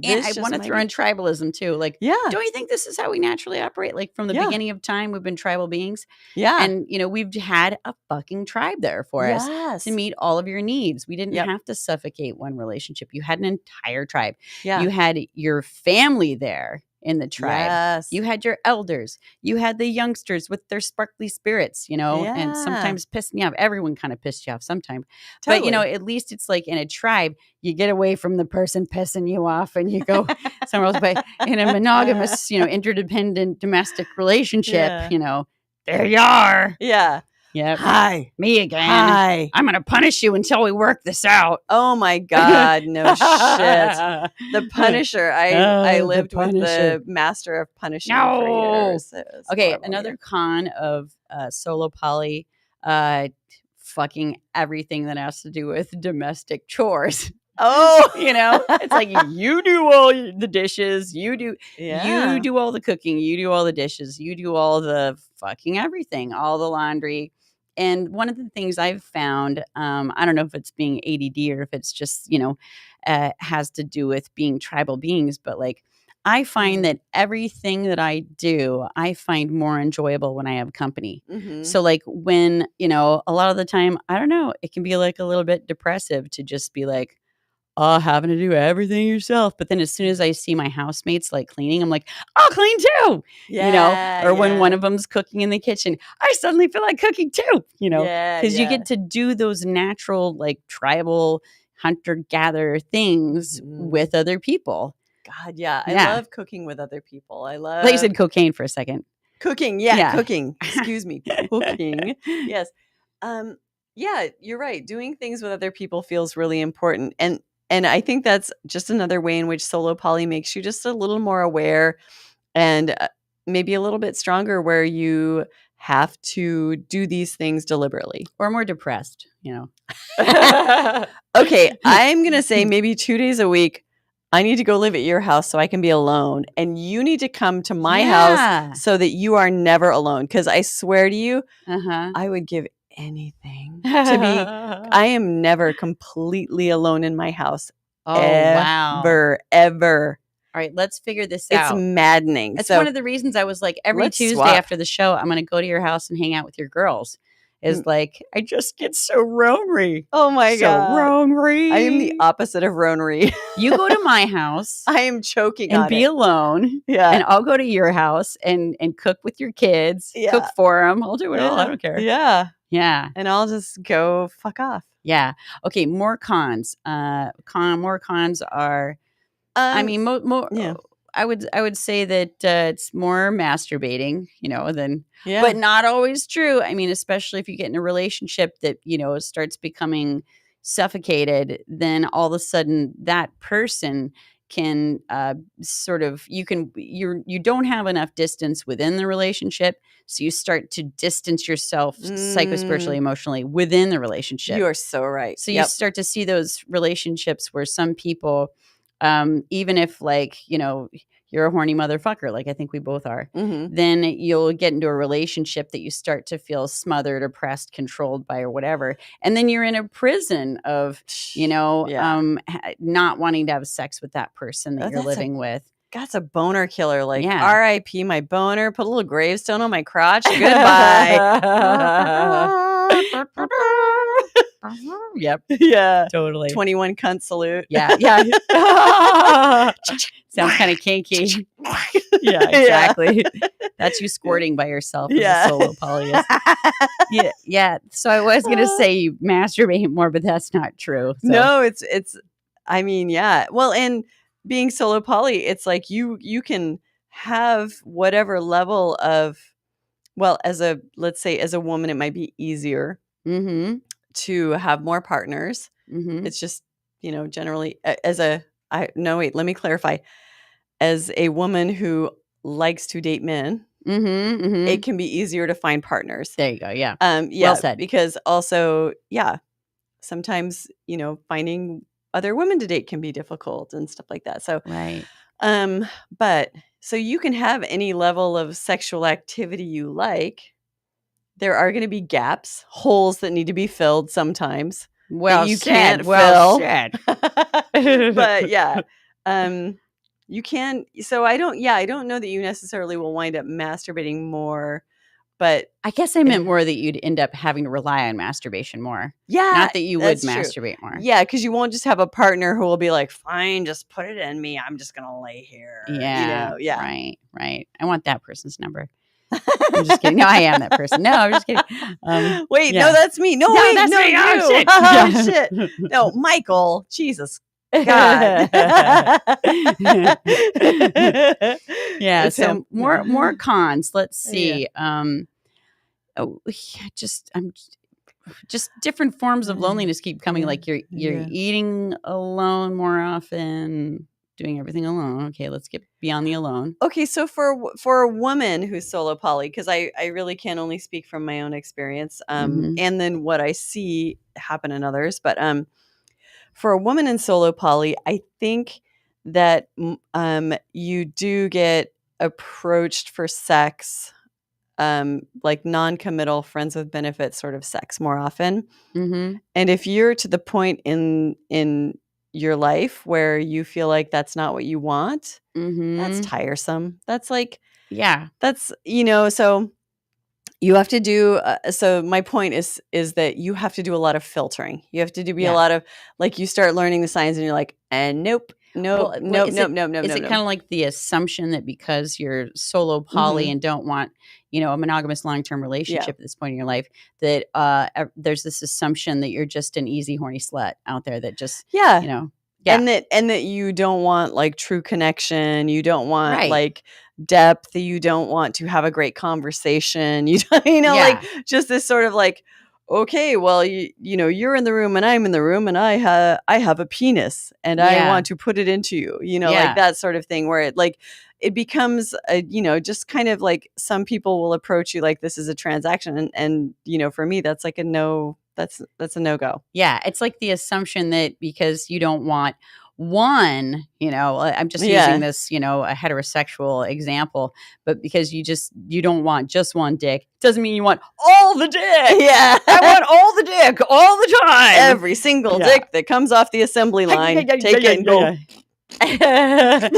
And this I just want to might throw be- in tribalism too. Like, Yeah. don't you think this is how we naturally operate? Like from the Yeah. beginning of time, we've been tribal beings. Yeah. And, we've had a fucking tribe there for us Yes. to meet all of your needs. We didn't Yep. have to suffocate one relationship. You had an entire tribe. Yeah. You had your family there in the tribe. Yes. You had your elders. You had the youngsters with their sparkly spirits, and Yeah. sometimes pissed me off. Everyone kind of pissed you off sometimes. Totally. But, at least it's like in a tribe, you get away from the person pissing you off and you go somewhere else. But in a monogamous, interdependent domestic relationship, Yeah. there you are. Yeah. Yep. Hi. Me again. Hi. I'm going to punish you until we work this out. Oh my God. No shit. The Punisher. I Oh, lived the with Punisher. the master of punishing No. for years. It was Okay, horrible. another con of solo poly, fucking everything that has to do with domestic chores. Oh, It's like you do all the dishes, you do all the cooking, you do all the dishes, you do all the fucking everything, all the laundry. And one of the things I've found, I don't know if it's being ADD or if it's just, has to do with being tribal beings, but like I find that everything that I do, I find more enjoyable when I have company. Mhm. So like when, a lot of the time, I don't know, it can be like a little bit depressive to just be like, having to do everything yourself. But then as soon as I see my housemates like cleaning, I'm like, I'll clean too. Or when one of them's cooking in the kitchen, I suddenly feel like cooking too, because you get to do those natural, like tribal hunter-gatherer things with other people. God, yeah. I love cooking with other people. I love. Like you said cocaine for a second. Cooking. Yeah. Cooking. Excuse me. Cooking. Yes. Yeah, you're right. Doing things with other people feels really important. And I think that's just another way in which solo poly makes you just a little more aware and maybe a little bit stronger, where you have to do these things deliberately. Or more depressed, Okay, I'm going to say maybe 2 days a week, I need to go live at your house so I can be alone. And you need to come to my house so that you are never alone. Because I swear to you, I would give anything to be. I am never completely alone in my house. Oh, ever, ever. All right, let's figure this out. It's maddening. That's one of the reasons I was like, every Tuesday after the show, I'm going to go to your house and hang out with your girls. Is like, I just get so ronery. Oh my God. So ronery. I am the opposite of ronery. You go to my house. I am choking and on be it. alone. Yeah. And I'll go to your house and cook with your kids. Yeah. Cook for them. I'll do it all. I don't care. Yeah. Yeah. And I'll just go fuck off. Yeah. Okay. More cons. More cons are, yeah. I would say that it's more masturbating, than, Yeah. but not always true. I mean, especially if you get in a relationship that, starts becoming suffocated, then all of a sudden that person can you don't have enough distance within the relationship. So you start to distance yourself psychospiritually, emotionally within the relationship. You are so right. So you start to see those relationships where some people, even if you're a horny motherfucker, like I think we both are, then you'll get into a relationship that you start to feel smothered, oppressed, controlled by, or whatever. And then you're in a prison of, not wanting to have sex with that person that you're living with. That's a boner killer. Like, R.I.P. my boner. Put a little gravestone on my crotch. Goodbye. Yep. Yeah. Totally. 21 cunt salute. Yeah. Yeah. Sounds kind of kinky. Yeah, exactly. That's you squirting by yourself as a solo polyist. Yeah. So I was going to say you masturbate more, but that's not true. So. No, it's I mean, yeah. Well, and being solo poly, it's like you can have whatever level of, well, let's say as a woman, it might be easier to have more partners. It's just, generally let me clarify. As a woman who likes to date men, it can be easier to find partners. There you go. Yeah. Well said. Because also, sometimes, finding other women to date can be difficult and stuff like that. So, right. But so you can have any level of sexual activity you like. There are going to be gaps, holes that need to be filled sometimes. Well, you can't fill. But yeah, you can. So I don't know that you necessarily will wind up masturbating more, but I guess I meant more that you'd end up having to rely on masturbation more. Yeah. Not that you would masturbate more. Yeah. Because you won't just have a partner who will be like, fine, just put it in me. I'm just going to lay here. Yeah. Yeah. Right. I want that person's number. I'm just kidding. No, I am that person. No, I'm just kidding. Wait, no, that's me. No, wait, that's no, me. you. Oh, shit. Oh, shit. No, Michael. Jesus God. Yeah. So more cons. Let's see. Just different forms of loneliness keep coming. Like you're eating alone more often. Doing everything alone. Okay, let's get beyond the alone. Okay, so for a woman who's solo poly, because I really can only speak from my own experience, and then what I see happen in others. But for a woman in solo poly, I think that you do get approached for sex, like non-committal friends with benefits sort of sex more often. Mm-hmm. And if you're to the point in your life where you feel like that's not what you want, Mm-hmm. that's tiresome. That's like, Yeah. that's, so you have to do, so my point is that you have to do a lot of filtering. You have to be a lot of, like, you start learning the signs and you're like, and nope. Well, Nope. is it kind of like the assumption that because you're solo poly and don't want, a monogamous long-term relationship at this point in your life, that there's this assumption that you're just an easy horny slut out there that just, yeah. And that you don't want like true connection. You don't want like depth. You don't want to have a great conversation. You don't, like just this sort of like, okay, well, you're in the room and I'm in the room and I have a penis and I want to put it into you, like that sort of thing where it becomes just kind of like some people will approach you like this is a transaction. And for me, that's like a no, that's a no-go. Yeah. It's like the assumption that because you don't want one, I'm just using this, a heterosexual example, but because you don't want just one dick, doesn't mean you want all the dick. Yeah. I want all the dick all the time. Every single dick that comes off the assembly line, take it and go. Yeah.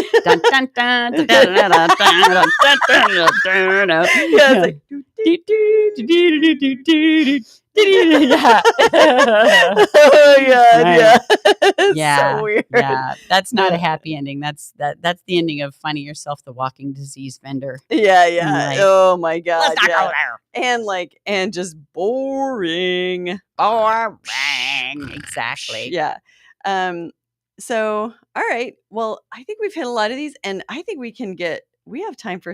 So weird. Yeah, that's not a happy ending. That's the ending of finding yourself the walking disease vendor. Yeah. Oh my God. Let's not go there. And just boring. Exactly. Yeah. So, all right. Well, I think we've hit a lot of these, and I think we have time for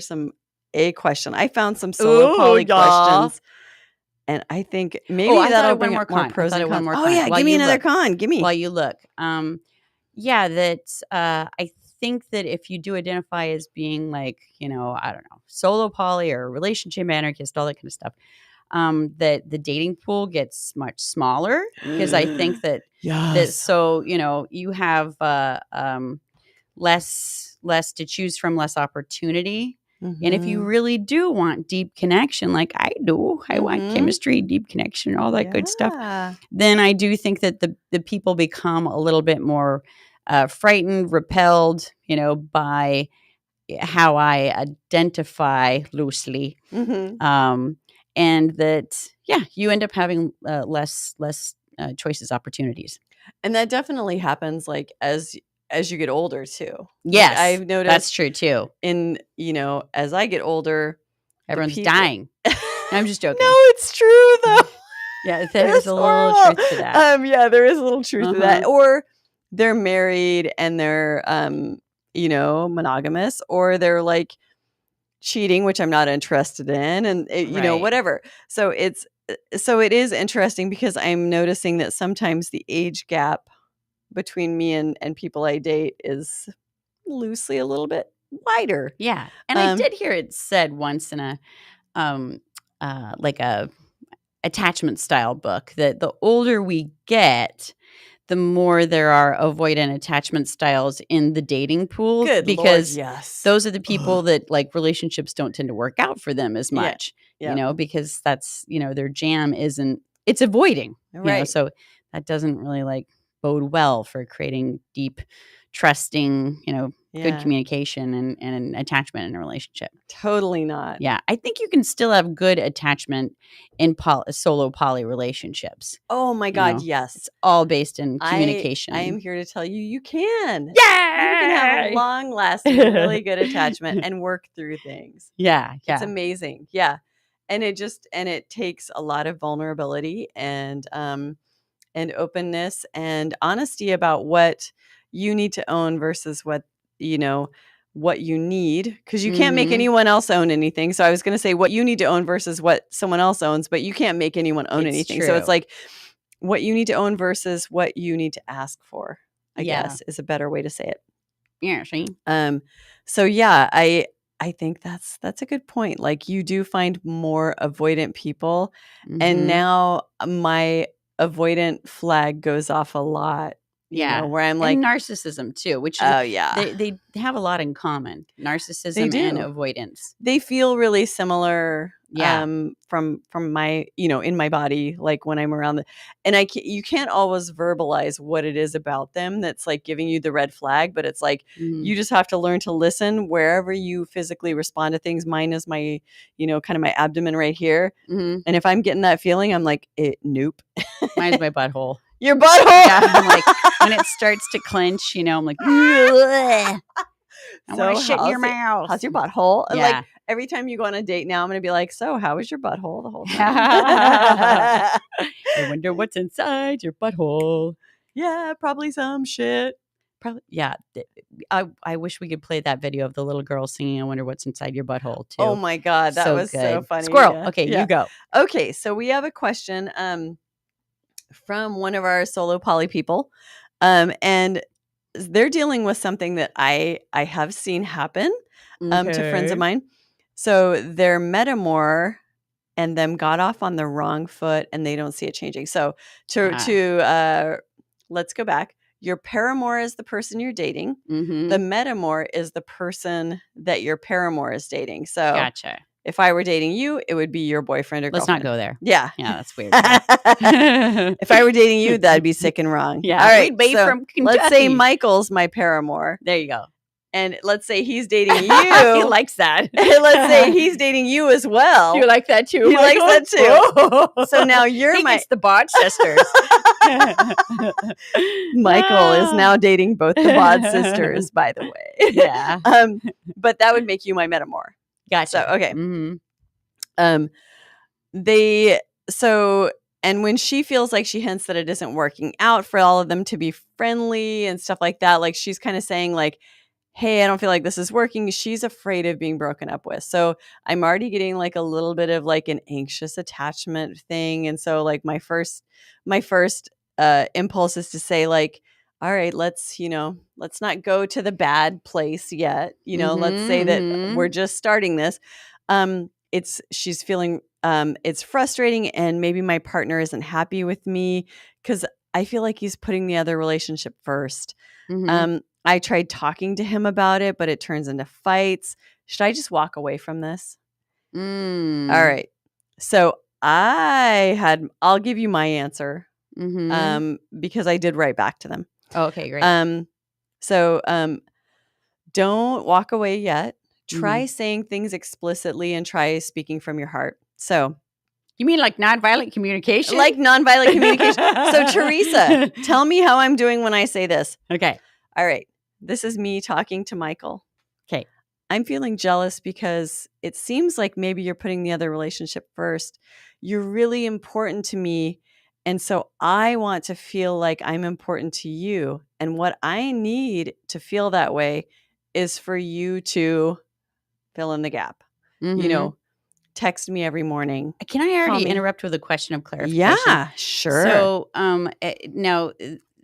a question. I found some solo poly questions, and I think maybe that'll bring up more pros and cons. Oh yeah, give me another con. Give me. While you look. I think that if you do identify as being like, I don't know, solo poly or relationship anarchist, all that kind of stuff, that the dating pool gets much smaller because I think that so you have less to choose from, less opportunity. And if you really do want deep connection, like I do, I want chemistry, deep connection, all that good stuff, then I do think that the people become a little bit more frightened, repelled, by how I identify loosely. And that, you end up having less choices, opportunities. And that definitely happens like as you get older too. Yes, I've noticed that's true too. In, as I get older, everyone's dying. I'm just joking. No, it's true though. Yeah, there's a little truth to that. Yeah, there is a little truth to that. Or they're married and they're, monogamous, or they're like cheating, which I'm not interested in, and whatever. So it is interesting because I'm noticing that sometimes the age gap between me and people I date is loosely a little bit wider. Yeah. And I did hear it said once in a like a attachment style book that the older we get, the more there are avoidant attachment styles in the dating pool. Good because Lord, yes. Those are the people that like relationships don't tend to work out for them as much, because that's, their jam it's avoiding, right. So that doesn't really like bode well for creating deep, trusting, good communication and an attachment in a relationship. Totally not. Yeah. I think you can still have good attachment in solo poly relationships. Oh my God, yes. It's all based in communication. I am here to tell you can. Yeah. You can have a long-lasting, really good attachment and work through things. Yeah. It's amazing. Yeah. And it takes a lot of vulnerability and openness and honesty about what you need to own versus what you need, because you can't make anyone else own anything. So I was going to say what you need to own versus what someone else owns, but you can't make anyone own anything. True. So it's like what you need to own versus what you need to ask for, I guess is a better way to say it. Yeah. See? So yeah, I think that's a good point. Like you do find more avoidant people, and now my avoidant flag goes off a lot Yeah. where I'm like, and narcissism too, which oh yeah, they have a lot in common. They Narcissism do. and avoidance. they feel really similar. Yeah. From my, in my body, like when I'm around and you can't always verbalize what it is about them that's like giving you the red flag, but it's like, Mhm. you just have to learn to listen wherever you physically respond to things. Mine is my, kind of my abdomen right here. Mhm. And if I'm getting that feeling, I'm like, nope. Mine's my butthole. Your butthole. Yeah, I'm like, when it starts to clench, I'm like, I want to shit in your mouth. How's your butthole? And Yeah. like every time you go on a date now, I'm going to be like, so how was your butthole the whole time? I wonder what's inside your butthole. Yeah, probably some shit. Probably, yeah. I wish we could play that video of the little girl singing "I Wonder What's Inside Your Butthole" too. Oh my God, that was so good. funny. Squirrel. Yeah. Okay, Yeah. you go. Okay, so we have a question from one of our solo poly people, and they're dealing with something that I have seen happen to friends of mine. So their metamor and them got off on the wrong foot, and they don't see it changing. So let's go back. Your paramour is the person you're dating. Mm-hmm. The metamor is the person that your paramour is dating. So Gotcha. if I were dating you, it would be your boyfriend or Let's girlfriend. not go there. Yeah. Yeah, that's weird. If I were dating you, that'd be sick and wrong. Yeah. All right. We'd be so from let's say Kentucky. Michael's my paramour. There you go. And let's say he's dating He you. likes that. Let's say he's dating you as well. You like that too? He likes that too. So now you're He gets the Bod sisters. Michael is now dating both the Bod sisters, by the way. Yeah. But that would make you my metamor. Gotcha. So okay. Mm-hmm. And when she feels like she hints that it isn't working out for all of them to be friendly and stuff like that, like she's kind of saying like, hey, I don't feel like this is working. She's afraid of being broken up with. So I'm already getting like a little bit of like an anxious attachment thing. And so like my first impulse is to say like, all right, let's not go to the bad place yet. Let's say that we're just starting this. She's feeling it's frustrating, and maybe my partner isn't happy with me because I feel like he's putting the other relationship first. Mm-hmm. I tried talking to him about it, but it turns into fights. Should I just walk away from this? All right. So I'll give you my answer because I did write back to them. Oh, okay, great. So don't walk away yet. Try saying things explicitly and try speaking from your heart. So you mean like nonviolent communication? Like nonviolent communication. So Teresa, tell me how I'm doing when I say this. Okay. All right. This is me talking to Michael. Okay. I'm feeling jealous because it seems like maybe you're putting the other relationship first. You're really important to me. And so I want to feel like I'm important to you. And what I need to feel that way is for you to fill in the gap. Text me every morning. Can I already interrupt with a question of clarification? Yeah, sure. So now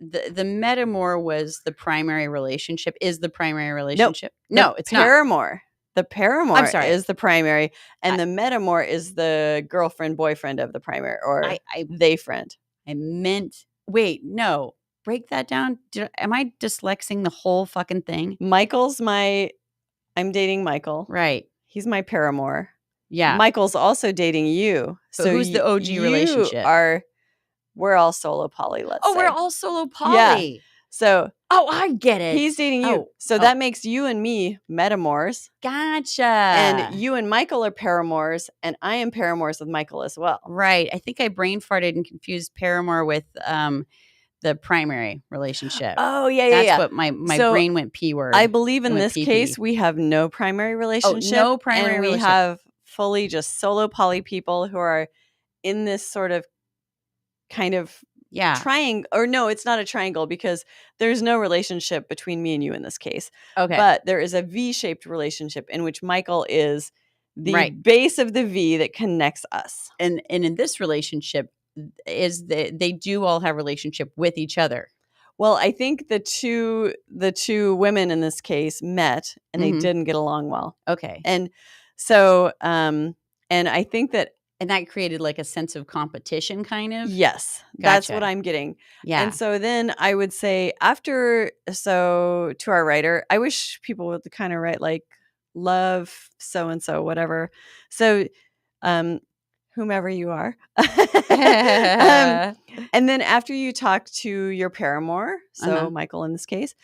the metamor was the primary relationship, is the primary relationship? No, it's paramour. not. The paramour is the primary, and the metamor is the girlfriend, boyfriend of the primary, or they friend. I meant, wait, no. Break that down. Am I dyslexing the whole fucking thing? I'm dating Michael. Right. He's my paramour. Yeah. Michael's also dating you. But so who's the OG relationship? We're all solo poly, let's say. Oh, we're all solo poly. Yeah. So I get it. He's dating you. So that makes you and me metamors. Gotcha. And you and Michael are paramours, and I am paramours with Michael as well. Right. I think I brain farted and confused paramour with the primary relationship. Oh, yeah. That's what my brain went P word. I believe in this case, we have no primary relationship. No primary relationship. We have fully just solo poly people who are in this sort of kind of triangle. Or no, it's not a triangle because there's no relationship between me and you in this case. Okay. But there is a V-shaped relationship in which Michael is the base of the V that connects us. And in this relationship, they do all have relationship with each other. Well, I think the two women in this case met and they didn't get along well. Okay. And so and I think that And that created like a sense of competition kind of? Yes, that's Gotcha. what I'm getting. Yeah. And so then I would say to our writer, I wish people would kind of write like love so and so, whatever. So, um, whomever you are. And then after you talk to your paramour, so Michael in this case,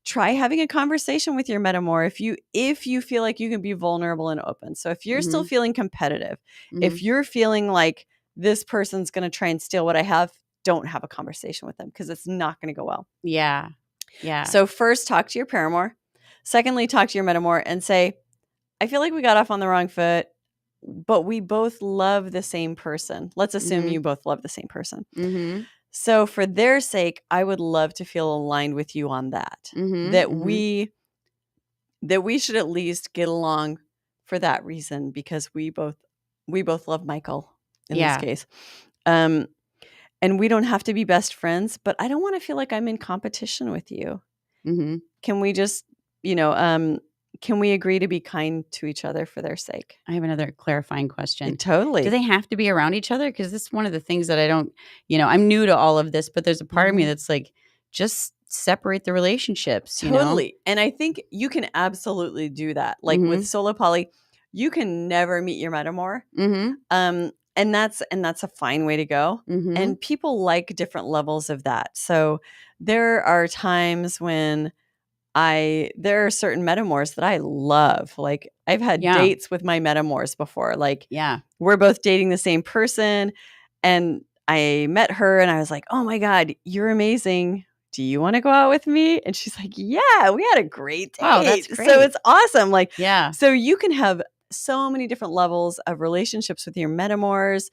try having a conversation with your metamour if you feel like you can be vulnerable and open. So if you're still feeling competitive, if you're feeling like this person's going to try and steal what I have, don't have a conversation with them because it's not going to go well. Yeah. Yeah. So first, talk to your paramour. Secondly, talk to your metamour and say, I feel like we got off on the wrong foot, but we both love the same person. Let's assume you both love the same person. So for their sake, I would love to feel aligned with you on that. That we should at least get along for that reason because we both love Michael in this case. And we don't have to be best friends, but I don't want to feel like I'm in competition with you. Can we just, can we agree to be kind to each other for their sake? I have another clarifying question. Totally. Do they have to be around each other? Because this is one of the things that I don't, I'm new to all of this, but there's a part of me that's like, just separate the relationships. Totally. And I think you can absolutely do that. Like with solo poly, you can never meet your metamour. And that's a fine way to go. And people like different levels of that. So there are times when there are certain metamours that I love. Like I've had dates with my metamours before. Like we're both dating the same person and I met her and I was like, oh my God, you're amazing. Do you want to go out with me? And she's like, yeah, we had a great date. Oh, that's great. So it's awesome. Like, so you can have so many different levels of relationships with your metamours.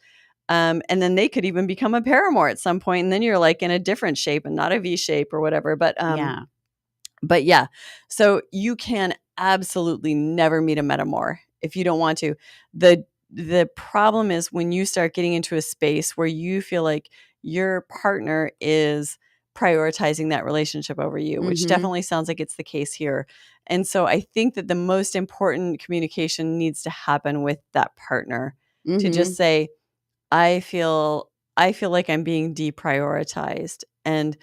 And then they could even become a paramour at some point. And then you're like in a different shape and not a V shape or whatever. But yeah, so you can absolutely never meet a metamour if you don't want to. The problem is when you start getting into a space where you feel like your partner is prioritizing that relationship over you, which definitely sounds like it's the case here. And so I think that the most important communication needs to happen with that partner to just say, I feel like I'm being deprioritized. And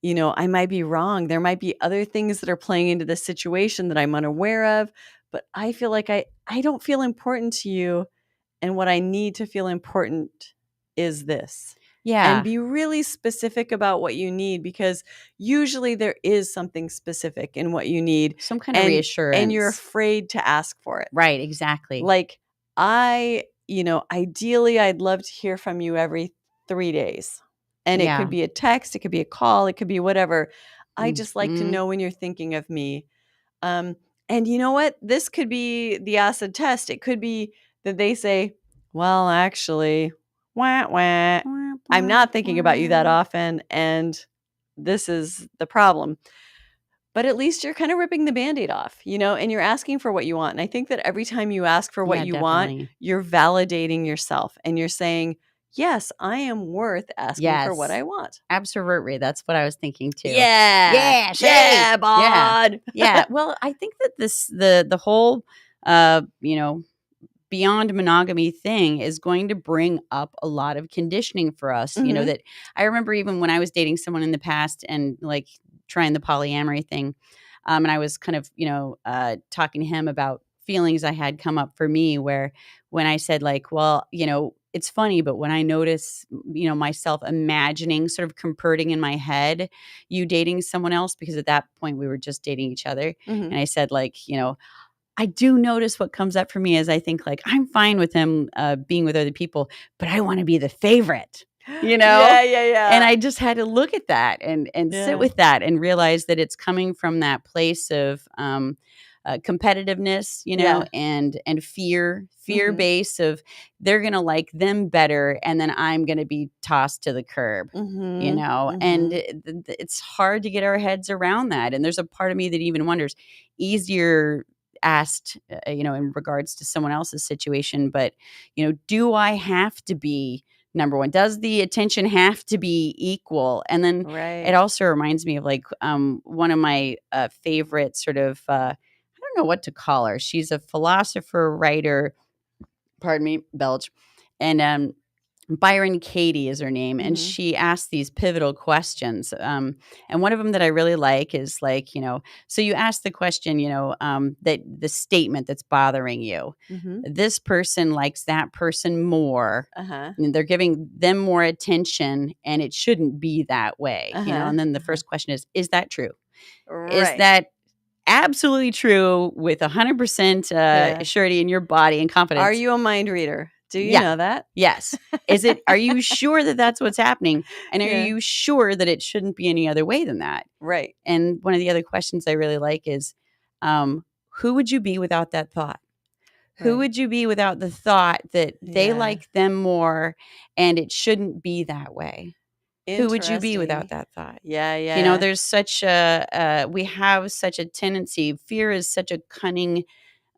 I might be wrong. There might be other things that are playing into the situation that I'm unaware of, but I feel like I don't feel important to you. And what I need to feel important is this. And be really specific about what you need because usually there is something specific in what you need. Some kind of reassurance. And you're afraid to ask for it. Right, exactly. Like ideally I'd love to hear from you every 3 days. And it could be a text, it could be a call, it could be whatever. I just like to know when you're thinking of me. And you know what? This could be the acid test. It could be that they say, well, actually, I'm not thinking about you that often. And this is the problem. But at least you're kind of ripping the Band-Aid off, and you're asking for what you want. And I think that every time you ask for what you want, you're validating yourself and you're saying, yes, I am worth asking for what I want. Absolutely. That's what I was thinking too. Yeah. Yeah, bod. Yeah. Well, I think that the whole, beyond monogamy thing is going to bring up a lot of conditioning for us. That I remember even when I was dating someone in the past and like trying the polyamory thing. And I was kind of, talking to him about feelings I had come up for me where when I said like, well, it's funny, but when I notice, myself imagining sort of converting in my head, you dating someone else, because at that point we were just dating each other. And I said like, I do notice what comes up for me as I think like, I'm fine with him being with other people, but I want to be the favorite, Yeah. And I just had to look at that and sit with that and realize that it's coming from that place of competitiveness, and fear base of they're going to like them better. And then I'm going to be tossed to the curb, and it's hard to get our heads around that. And there's a part of me that even wonders, easier asked, in regards to someone else's situation, but, do I have to be number one? Does the attention have to be equal? And then it also reminds me of like one of my favorite sort of, I don't know what to call her. She's a philosopher, writer, pardon me, belch. Byron Katie is her name, and Mhm. she asked these pivotal questions. And one of them that I really like is like, so you ask the question, that the statement that's bothering you. Mhm. This person likes that person more. Uh-huh. And they're giving them more attention, and it shouldn't be that way. Uh-huh. And then the first question is that true? Is Right. that absolutely true with 100% Yeah. surety in your body and confidence? Are you a mind reader? Do you Yeah. know that? Yes. Are you sure that that's what's happening? And are Yeah. you sure that it shouldn't be any other way than that? Right. And one of the other questions I really like is, who would you be without that thought? Who Right. would you be without the thought that they Yeah. like them more and it shouldn't be that way? Who would you be without Interesting. that thought? Yeah, yeah. There's such we have such a tendency. Fear is such a cunning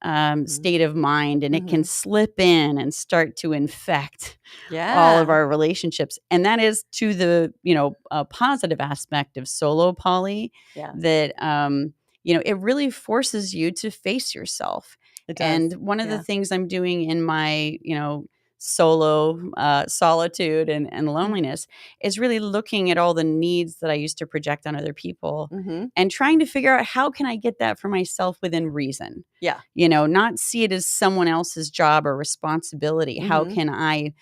Mhm. state of mind, and it can Mhm. slip in and start to infect Yeah. all of our relationships. And that is to the, positive aspect of solo poly, Yeah. that, it really forces you to face yourself. It does. And one of the Yeah. things I'm doing in my, solo solitude and loneliness is really looking at all the needs that I used to project on other people Mm-hmm. and trying to figure out how can I get that for myself within reason. Yeah. Not see it as someone else's job or responsibility. How Mhm. can I,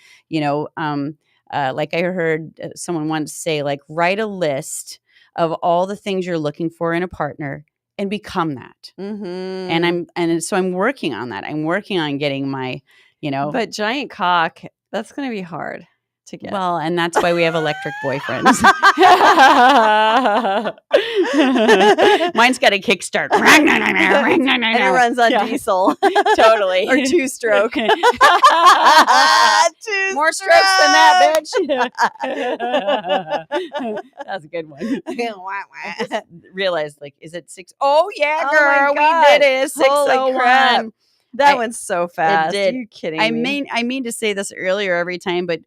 like I heard someone once say, like, write a list of all the things you're looking for in a partner and become that. Mm-hmm. And so I'm working on that. I'm working on getting my, But giant cock, that's going to be hard to get. well, and that's why we have electric boyfriends. Mine's got a kickstart. and it runs on diesel. Totally. Or two-stroke. More strokes than that, bitch. That's a good one. I just realized, like, is it 6? Oh, yeah, Oh girl. my We God. did it. It's Holy crap. 6:01. That I- went so fast. did. Are you kidding I me? mean to say this earlier every time, but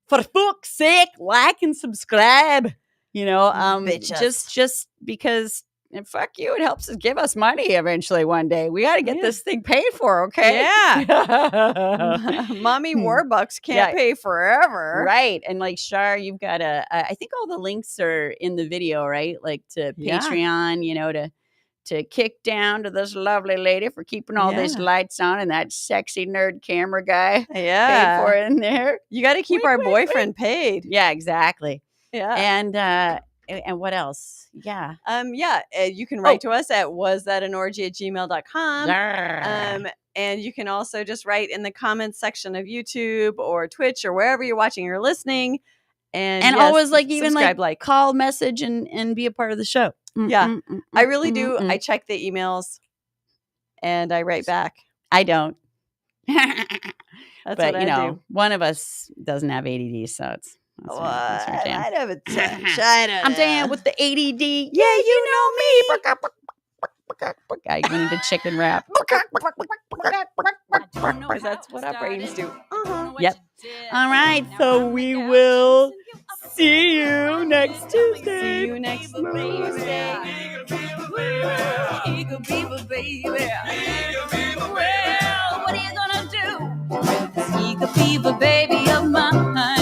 for fuck's sake, like and subscribe. Bitches. Just because, and fuck you, it helps us give us money eventually one day. We got to get Yeah. this thing paid for, okay? Yeah. Mommy Warbucks can't Yeah. pay forever. Right. And like, Shar, you've got I think all the links are in the video, right? Like to Yeah. Patreon, to kick down to this lovely lady for keeping all these Yeah. lights on and that sexy nerd camera guy Yeah. paid for in there. You got to keep Wink, our wink, boyfriend paid. Yeah, exactly. Yeah. And what else? Yeah. You can write to us at wasthatAnorgy@gmail.com. And you can also just write in the comments section of YouTube or Twitch or wherever you're watching or listening. And yes, always even subscribe, like call, message, and be a part of the show. Yeah. I really do. I check the emails and I write back. I don't. That's But what I do. one of us doesn't have ADD, so that's our jam. I'd have a touch. I'm down with the ADD. Yeah, you know me. I need a chicken wrap. Because that's what our brains do. Yep. All right, so we will see you next Tuesday. See you next Tuesday. Eagle beaver, baby. Well, what are you gonna do with this eagle beaver, baby of mine?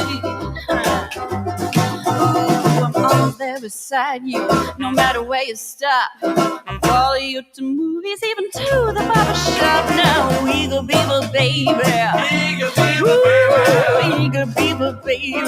Ooh, I'm always there beside you, no matter where you stop. I'll follow you to movies, even to the barber shop. Now, eagle beaver, baby. Eagle beaver, baby. Eagle beaver, baby.